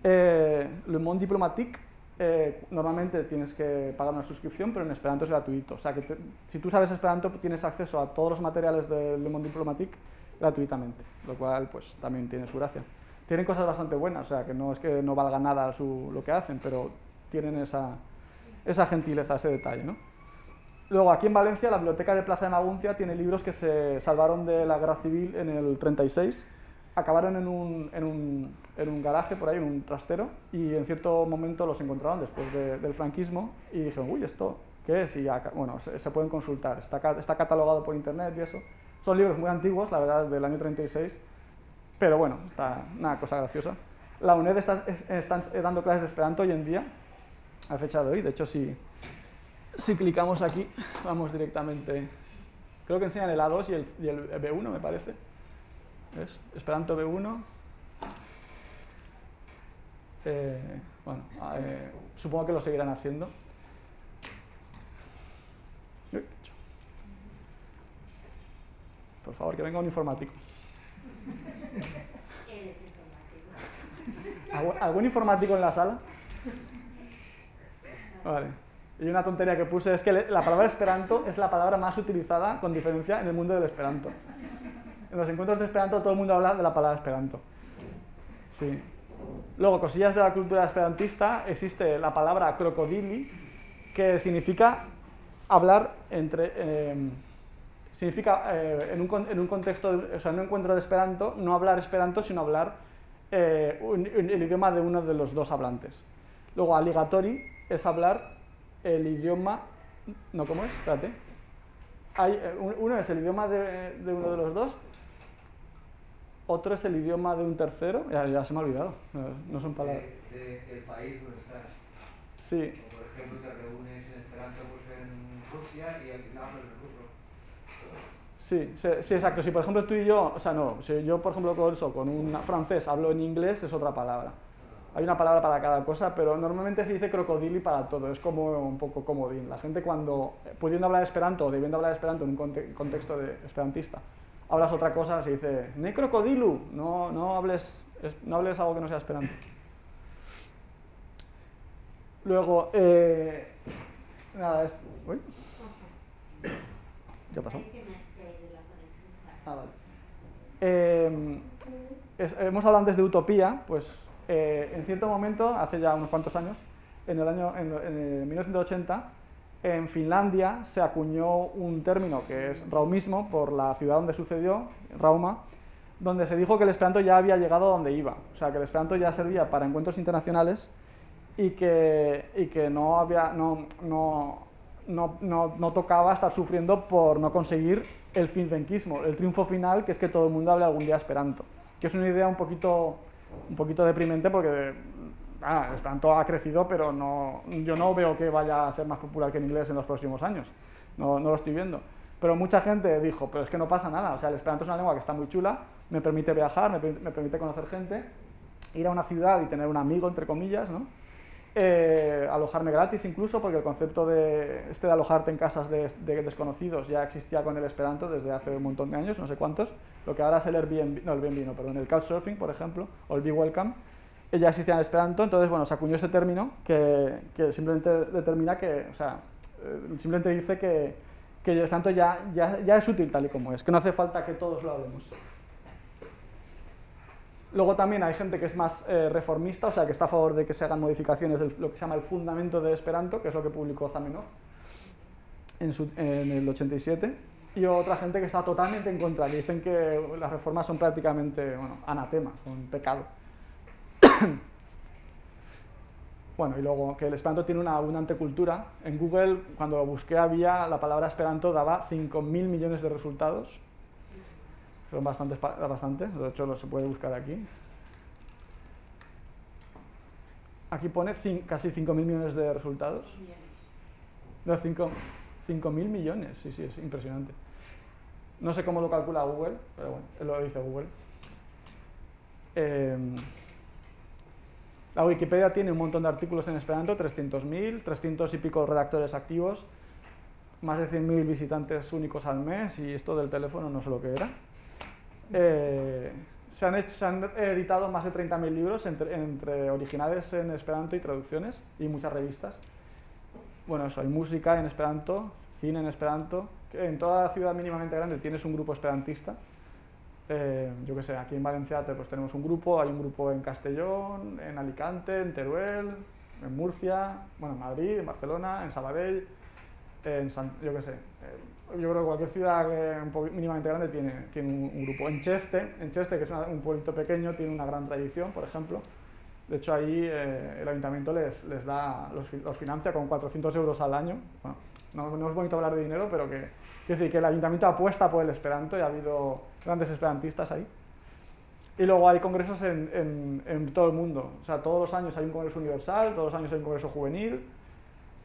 Le Monde Diplomatique, normalmente tienes que pagar una suscripción, pero en esperanto es gratuito. O sea que si tú sabes esperanto, tienes acceso a todos los materiales de Le Monde Diplomatique gratuitamente, lo cual pues también tiene su gracia. Tienen cosas bastante buenas, o sea que no valga nada lo que hacen, pero tienen esa gentileza, ese detalle, ¿no? Luego, aquí en Valencia, la Biblioteca de Plaza de Maguncia tiene libros que se salvaron de la guerra civil en el 36, acabaron en un garaje por ahí, en un trastero, y en cierto momento los encontraron después del franquismo y dijeron, uy, ¿esto qué es? Y bueno, se pueden consultar, está catalogado por internet y eso. Son libros muy antiguos, la verdad, del año 36, pero bueno, está una cosa graciosa. La UNED está dando clases de esperanto hoy en día, a fecha de hoy. De hecho, si clicamos aquí, vamos directamente, creo que enseñan el A2 y el B1, me parece. ¿Ves? Esperanto B1. Bueno, supongo que lo seguirán haciendo. Por favor, que venga un informático.
Eres informático.
¿Algún informático en la sala? Vale. Y una tontería que puse es que la palabra esperanto es la palabra más utilizada con diferencia en el mundo del esperanto. En los encuentros de esperanto todo el mundo habla de la palabra esperanto. Sí. Luego, cosillas de la cultura esperantista, existe la palabra crocodili, que significa hablar significa en un contexto, o sea, en un encuentro de esperanto, no hablar esperanto, sino hablar el idioma de uno de los dos hablantes. Luego, aligatori es hablar el idioma... No, ¿cómo es? Espérate. Uno es el idioma de uno de los dos, otro es el idioma de un tercero. Ya se me ha olvidado, no son palabras.
el país donde estás.
Sí.
O, por ejemplo, te reúnes en esperanto pues, en Rusia y aquí hablas en ruso.
Sí, sí, exacto. Si por ejemplo tú y yo, o sea, no, si yo por ejemplo con un francés hablo en inglés, es otra palabra. Hay una palabra para cada cosa, pero normalmente se dice crocodili para todo, es como un poco comodín. La gente cuando, pudiendo hablar esperanto o debiendo hablar esperanto en un contexto de esperantista, hablas otra cosa, se dice ne crocodilu, no hables algo que no sea esperanto. Luego, nada, uy, ¿qué pasó? Vale. Hemos hablado antes de utopía, pues en cierto momento, hace ya unos cuantos años, en el 1980, en Finlandia se acuñó un término que es raumismo, por la ciudad donde sucedió, Rauma, donde se dijo que el esperanto ya había llegado a donde iba, o sea, que el esperanto ya servía para encuentros internacionales y que no tocaba estar sufriendo por no conseguir el finvenquismo, el triunfo final, que es que todo el mundo hable algún día esperanto, que es una idea un poquito deprimente porque el esperanto ha crecido, pero yo no veo que vaya a ser más popular que el inglés en los próximos años, no lo estoy viendo. Pero mucha gente dijo, pero es que no pasa nada, o sea, el esperanto es una lengua que está muy chula, me permite viajar, me permite conocer gente, ir a una ciudad y tener un amigo, entre comillas, ¿no? Alojarme gratis incluso, porque el concepto de alojarte en casas de desconocidos ya existía con el esperanto desde hace un montón de años, no sé cuántos, lo que ahora es el Airbnb, el Couchsurfing, por ejemplo, o el Be Welcome, ya existía en el esperanto. Entonces, bueno, se acuñó ese término que simplemente determina que, o sea, simplemente dice que el esperanto ya es útil tal y como es, que no hace falta que todos lo hablemos. Luego también hay gente que es más reformista, o sea, que está a favor de que se hagan modificaciones de lo que se llama el fundamento de Esperanto, que es lo que publicó Zamenhof en el 87, y otra gente que está totalmente en contra, que dicen que las reformas son prácticamente, bueno, anatema, son pecado. Bueno, y luego que el Esperanto tiene una abundante cultura. En Google, cuando lo busqué, la palabra Esperanto daba 5.000 millones de resultados. Son bastantes, de hecho se puede buscar aquí. Aquí pone casi 5.000 millones de resultados. No, 5.000 millones, sí, es impresionante. No sé cómo lo calcula Google, pero bueno, lo dice Google. La Wikipedia tiene un montón de artículos en Esperanto, 300.000, 300 y pico redactores activos, más de 100.000 visitantes únicos al mes, y esto del teléfono no sé lo que era. Se han editado más de 30.000 libros entre originales en Esperanto y traducciones, y muchas revistas. Bueno, eso, hay música en Esperanto, cine en Esperanto. En toda ciudad mínimamente grande tienes un grupo esperantista. Yo qué sé, aquí en Valencia pues tenemos un grupo, hay un grupo en Castellón, en Alicante, en Teruel, en Murcia, bueno, en Madrid, en Barcelona, en Sabadell, yo qué sé. Yo creo que cualquier ciudad mínimamente grande tiene un grupo. En Cheste, que es un pueblito pequeño, tiene una gran tradición, por ejemplo. De hecho, ahí el ayuntamiento los financia con 400 euros al año. Bueno, no es bonito hablar de dinero, pero quiero decir que el ayuntamiento apuesta por el Esperanto y ha habido grandes esperantistas ahí. Y luego hay congresos en todo el mundo. O sea, todos los años hay un congreso universal, todos los años hay un congreso juvenil.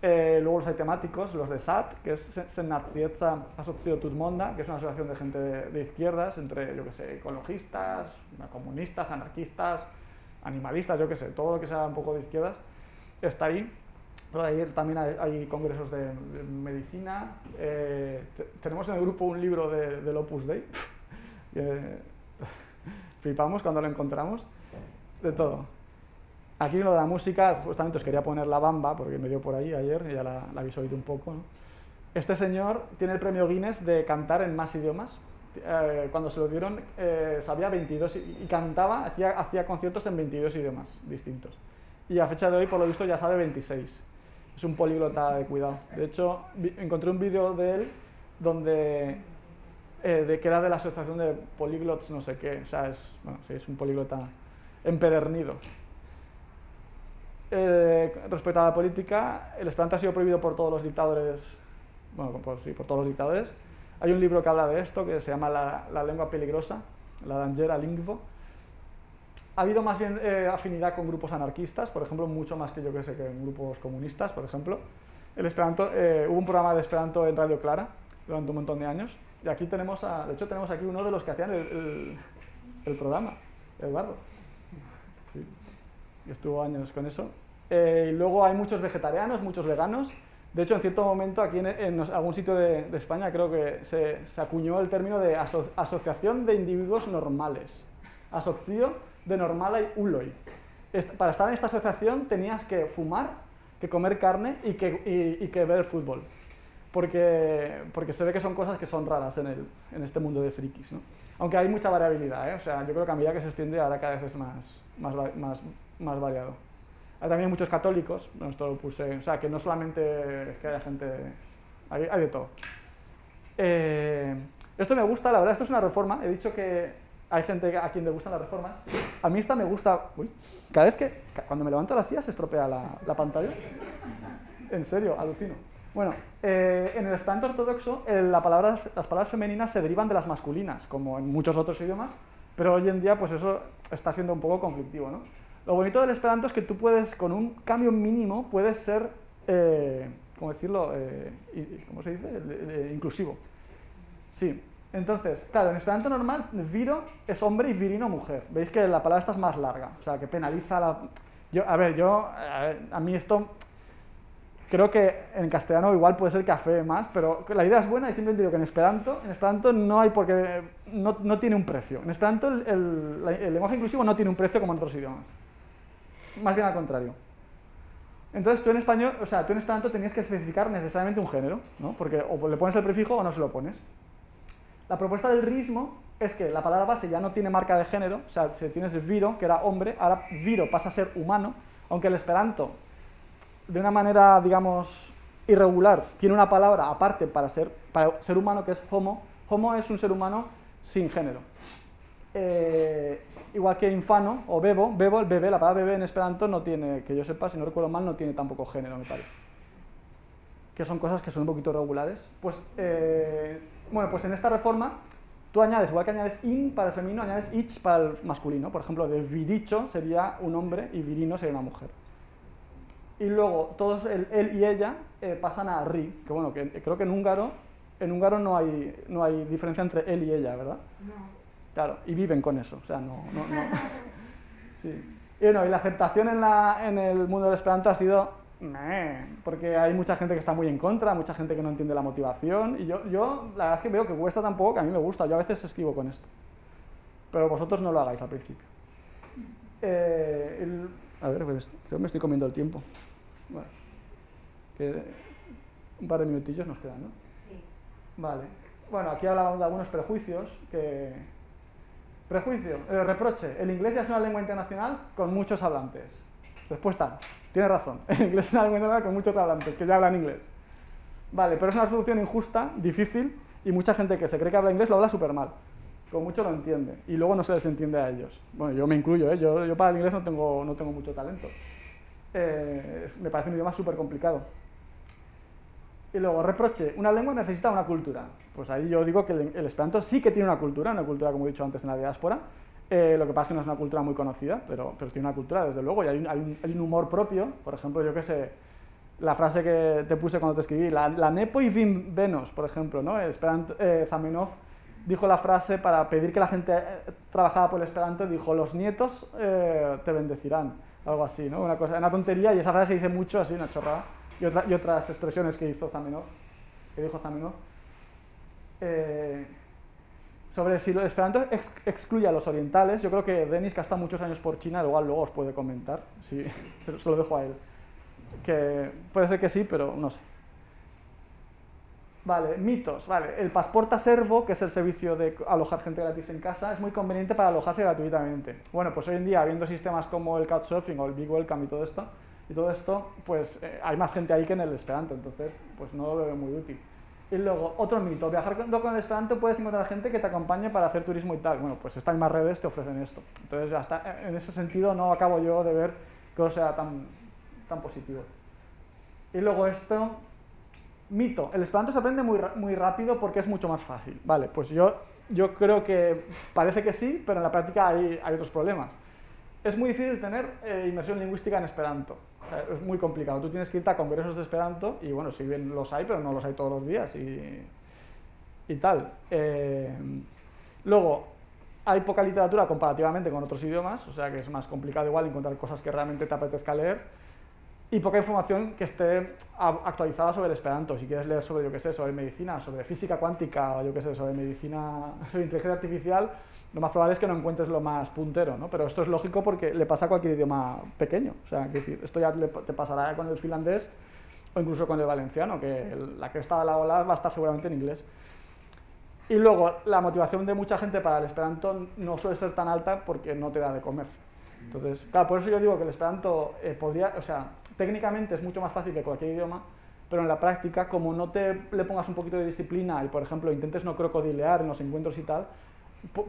Luego los hay temáticos, los de SAT, que es Senarzietza Asocio Tutmonda, que es una asociación de gente de izquierdas, entre, yo que sé, ecologistas, comunistas, anarquistas, animalistas, yo que sé, todo lo que sea un poco de izquierdas, está ahí. Pero ahí también hay congresos de medicina. Tenemos en el grupo un libro del Opus Dei, flipamos cuando lo encontramos, de todo. Aquí lo de la música, justamente os quería poner La Bamba, porque me dio por ahí ayer, y ya la habéis oído un poco, ¿no? Este señor tiene el premio Guinness de cantar en más idiomas. Cuando se lo dieron, sabía 22 y cantaba, hacía conciertos en 22 idiomas distintos. Y a fecha de hoy, por lo visto, ya sabe 26. Es un políglota de cuidado. De hecho, encontré un vídeo de él que era de la asociación de políglots no sé qué. O sea, es un políglota empedernido. Respecto a la política, el Esperanto ha sido prohibido por todos los dictadores, bueno, sí, por todos los dictadores. Hay un libro que habla de esto, que se llama La lengua peligrosa, La dangera lingvo, ha habido más bien afinidad con grupos anarquistas, por ejemplo, mucho más que yo que sé, que en grupos comunistas, por ejemplo. El Esperanto, hubo un programa de Esperanto en Radio Clara durante un montón de años, y aquí tenemos, de hecho tenemos aquí uno de los que hacían el programa, Eduardo. Sí. Y estuvo años con eso. Y luego hay muchos vegetarianos, muchos veganos. De hecho, en cierto momento, aquí en algún sitio de España, creo que se acuñó el término de asociación de individuos normales. Asocio de normala y uloi. Para estar en esta asociación tenías que fumar, que comer carne y que ver fútbol. Porque se ve que son cosas que son raras en este mundo de frikis, ¿no? Aunque hay mucha variabilidad, ¿eh? O sea, yo creo que a medida que se extiende ahora cada vez es más variado. Hay también muchos católicos, bueno, esto lo puse, o sea, que no solamente es que haya gente, hay de todo. Esto me gusta, la verdad, esto es una reforma, he dicho que hay gente a quien le gustan las reformas. A mí esta me gusta, cada vez cuando me levanto la silla se estropea la pantalla. En serio, alucino. Bueno, en el Esperanto ortodoxo las palabras femeninas se derivan de las masculinas, como en muchos otros idiomas, pero hoy en día pues eso está siendo un poco conflictivo, ¿no? Lo bonito del Esperanto es que tú puedes, con un cambio mínimo, puedes ser, ¿cómo decirlo? ¿Cómo se dice? Inclusivo. Sí. Entonces, claro, en Esperanto normal, viro es hombre y virino mujer. Veis que la palabra esta es más larga, o sea, que penaliza la... A mí esto... Creo que en castellano igual puede ser que afee más, pero la idea es buena y siempre digo que en Esperanto no hay porque no tiene un precio. En Esperanto el lenguaje inclusivo no tiene un precio como en otros idiomas. Más bien al contrario. Entonces tú en español, o sea, tú en Esperanto tenías que especificar necesariamente un género, ¿no? Porque o le pones el prefijo o no se lo pones. La propuesta del rismo es que la palabra base ya no tiene marca de género, o sea, si tienes viro, que era hombre, ahora viro pasa a ser humano, aunque el Esperanto de una manera, digamos, irregular, tiene una palabra aparte para ser humano, que es homo. Homo es un ser humano sin género. Igual que infano o bebo, el bebé, la palabra bebé en Esperanto no tiene, que yo sepa, si no recuerdo mal, no tiene tampoco género, me parece. Que son cosas que son un poquito regulares. Pues, bueno, pues en esta reforma, tú añades, igual que añades in para el femenino, añades ich para el masculino. Por ejemplo, de viricho sería un hombre y virino sería una mujer. Y luego todos él y ella pasan a ri, que bueno, que creo que en húngaro no hay diferencia entre él y ella, ¿verdad?
No.
Claro, y viven con eso, o sea, no. Sí. Y bueno, y la aceptación en el mundo del Esperanto ha sido porque hay mucha gente que está muy en contra, mucha gente que no entiende la motivación, y yo la verdad es que veo que cuesta tan poco que a mí me gusta, yo a veces escribo con esto. Pero vosotros no lo hagáis al principio. A ver, pues, creo que me estoy comiendo el tiempo. Bueno, un par de minutillos nos quedan, ¿no?
Sí.
Vale. Bueno, aquí hablábamos de algunos prejuicios. Prejuicio, reproche. El inglés ya es una lengua internacional con muchos hablantes. Respuesta, tiene razón. El inglés es una lengua internacional con muchos hablantes que ya hablan inglés. Vale, pero es una solución injusta, difícil, y mucha gente que se cree que habla inglés lo habla súper mal. Como mucho lo entiende, y luego no se les entiende a ellos. Bueno, yo me incluyo, ¿eh? Yo para el inglés no tengo mucho talento. Me parece un idioma súper complicado. Y luego, reproche, una lengua necesita una cultura. Pues ahí yo digo que el Esperanto sí que tiene una cultura como he dicho antes en la diáspora. Lo que pasa es que no es una cultura muy conocida, pero tiene una cultura, desde luego, y hay un humor propio. Por ejemplo, yo qué sé, la frase que te puse cuando te escribí, la nepo y vim venos, por ejemplo, ¿no? Zamenhof dijo la frase para pedir que la gente trabajara por el Esperanto, dijo, los nietos te bendecirán, algo así, ¿no? Una tontería, y esa frase se dice mucho, así, una chorrada, y otras expresiones que dijo Zamenhof, sobre si el Esperanto excluye a los orientales. Yo creo que Denis, que ha estado muchos años por China, luego os puede comentar, sí, se lo dejo a él, que puede ser que sí, pero no sé. Vale, mitos. Vale, el Pasporta Servo, que es el servicio de alojar gente gratis en casa, es muy conveniente para alojarse gratuitamente. Bueno, pues hoy en día, habiendo sistemas como el Couchsurfing o el Big Welcome y todo esto, pues hay más gente ahí que en el Esperanto, entonces pues no lo veo muy útil. Y luego, otro mito, viajando con el Esperanto puedes encontrar gente que te acompañe para hacer turismo y tal. Bueno, pues estas mismas redes te ofrecen esto. Entonces, hasta en ese sentido no acabo yo de ver que sea tan positivo. Y luego esto, mito, el Esperanto se aprende muy rápido porque es mucho más fácil. Vale, pues yo creo que parece que sí, pero en la práctica hay otros problemas. es muy difícil tener inmersión lingüística en Esperanto. O sea, es muy complicado. Tú tienes que irte a congresos de Esperanto y bueno, si bien los hay, pero no los hay todos los días y tal. Luego, hay poca literatura comparativamente con otros idiomas, o sea que es más complicado igual encontrar cosas que realmente te apetezca leer, y poca información que esté actualizada sobre el Esperanto. Si quieres leer sobre, yo qué sé, sobre medicina, sobre física cuántica, o yo qué sé, sobre medicina, sobre inteligencia artificial, lo más probable es que no encuentres lo más puntero, ¿no? Pero esto es lógico porque le pasa a cualquier idioma pequeño. O sea, decir, esto ya te pasará con el finlandés o incluso con el valenciano, que la cresta de la ola va a estar seguramente en inglés. Y luego, la motivación de mucha gente para el Esperanto no suele ser tan alta porque no te da de comer. Entonces, claro, por eso yo digo que el Esperanto o sea, técnicamente es mucho más fácil que cualquier idioma, pero en la práctica, como no le pongas un poquito de disciplina y, por ejemplo, intentes no crocodilear en los encuentros y tal,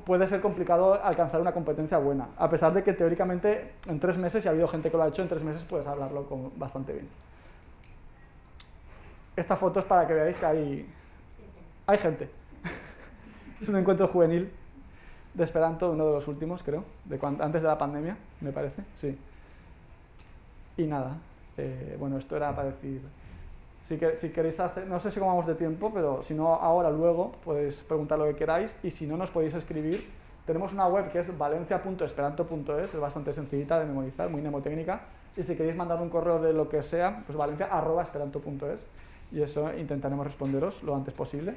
puede ser complicado alcanzar una competencia buena, a pesar de que teóricamente en 3 meses, y ha habido gente que lo ha hecho, en 3 meses puedes hablarlo bastante bien. Esta foto es para que veáis que hay gente. Es un encuentro juvenil de Esperanto, uno de los últimos, creo, antes de la pandemia, me parece, sí. Y nada, bueno, esto era para decir, si queréis hacer, no sé si cómo vamos de tiempo, pero si no ahora, luego, podéis preguntar lo que queráis, y si no, nos podéis escribir. Tenemos una web que es valencia.esperanto.es, es bastante sencillita de memorizar, muy mnemotécnica, y si queréis mandar un correo de lo que sea, pues valencia@esperanto.es, y eso intentaremos responderos lo antes posible.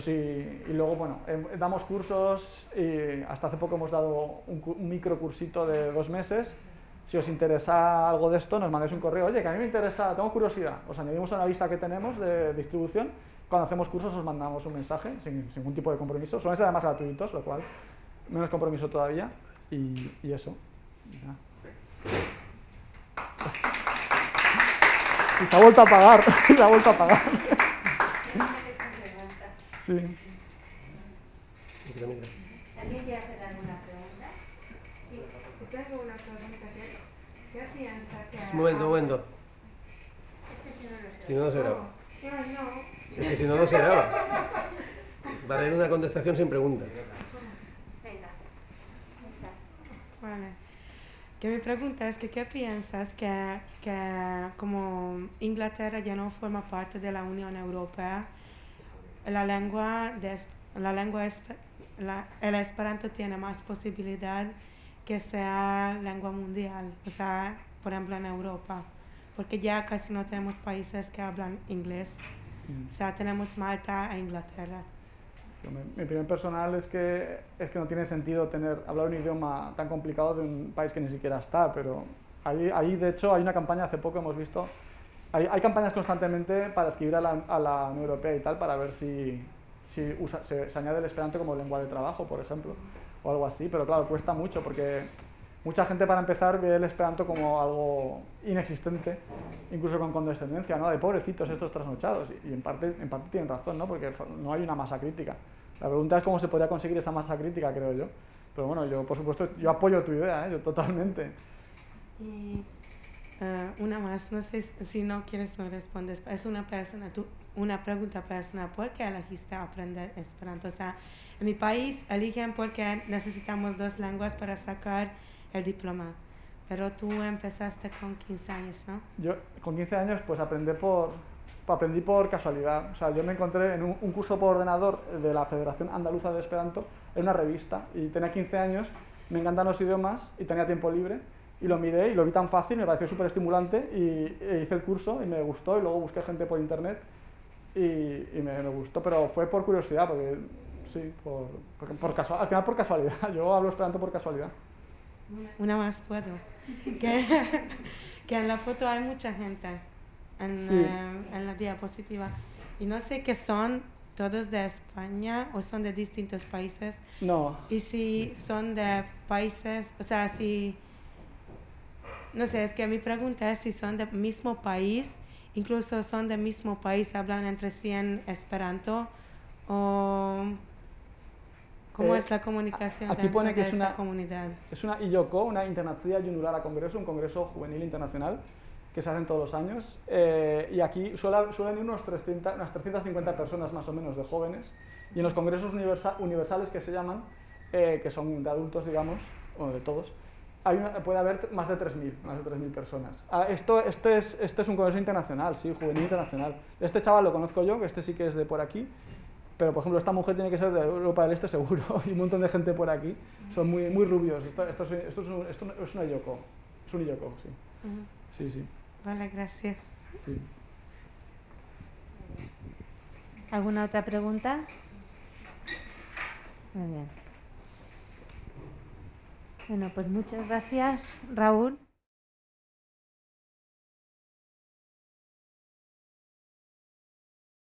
Y luego, bueno, damos cursos y hasta hace poco hemos dado un microcursito de 2 meses. Si os interesa algo de esto, nos mandáis un correo. Oye, que a mí me interesa, tengo curiosidad. Os añadimos a una lista que tenemos de distribución. Cuando hacemos cursos os mandamos un mensaje sin ningún tipo de compromiso. Suelen ser además gratuitos, lo cual menos compromiso todavía. Y eso. Ya. Y se ha vuelto a apagar. Se ha vuelto a apagar. Sí.
¿Alguien quiere hacer alguna pregunta?
Tengo una pregunta. ¿Qué piensa que...
Un momento. Si no, no se graba.
No.
Es que si no, no se graba. Va a haber una contestación sin pregunta.
Venga.
Vale. Que mi pregunta es que ¿qué piensas que como Inglaterra ya no forma parte de la Unión Europea, el Esperanto tiene más posibilidad que sea lengua mundial, o sea, por ejemplo en Europa, porque ya casi no tenemos países que hablan inglés, o sea, tenemos Malta e Inglaterra.
Mi opinión personal es que no tiene sentido hablar un idioma tan complicado de un país que ni siquiera está, pero ahí de hecho hay una campaña, hace poco hemos visto, hay campañas constantemente para escribir a la Unión Europea y tal, para ver si se añade el Esperanto como lengua de trabajo, por ejemplo, o algo así, pero claro, cuesta mucho porque mucha gente para empezar ve el Esperanto como algo inexistente, incluso con condescendencia, ¿no? De pobrecitos estos trasnochados, y en parte tienen razón, ¿no? Porque no hay una masa crítica. La pregunta es cómo se podría conseguir esa masa crítica, creo yo. Pero bueno, yo por supuesto, yo apoyo tu idea, yo totalmente.
Y una más, no sé si no quieres no respondes, es una pregunta personal, ¿por qué elegiste aprender Esperanto? O sea, en mi país eligen porque necesitamos 2 lenguas para sacar el diploma, pero tú empezaste con 15 años, ¿no?
Yo con 15 años pues aprendí por casualidad, o sea, yo me encontré en un curso por ordenador de la Federación Andaluza de Esperanto, en una revista, y tenía 15 años, me encantan los idiomas y tenía tiempo libre, y lo miré y lo vi tan fácil, me pareció súper estimulante, y hice el curso y me gustó, y luego busqué gente por internet y me gustó, pero fue por curiosidad, porque sí, al final por casualidad, yo hablo Esperanto por casualidad.
Una más puedo. Que en la foto hay mucha gente en la diapositiva. Y no sé que son todos de España o son de distintos países.
No.
Y si son de países, o sea, si... No sé, es que mi pregunta es si son del mismo país, incluso son del mismo país, hablan entre sí en Esperanto, o... ¿Cómo es la comunicación
aquí
dentro
pone que
de esta comunidad?
Es una IJOCO, una Internazia Junulara Congreso, un congreso juvenil internacional que se hacen todos los años, y aquí suelen ir unas 350 personas más o menos de jóvenes, y en los congresos universales que se llaman, que son de adultos, digamos, o de todos, puede haber más de 3.000 personas. Este es un congreso internacional, sí, juvenil internacional. Este chaval lo conozco yo, que este sí que es de por aquí, pero por ejemplo esta mujer tiene que ser de Europa del Este seguro, y un montón de gente por aquí, son muy, muy rubios. Esto es una yoko, es un yoko, sí. Sí, sí.
Vale, gracias.
Sí.
¿Alguna otra pregunta? Muy bien. Bueno, pues muchas gracias, Raúl.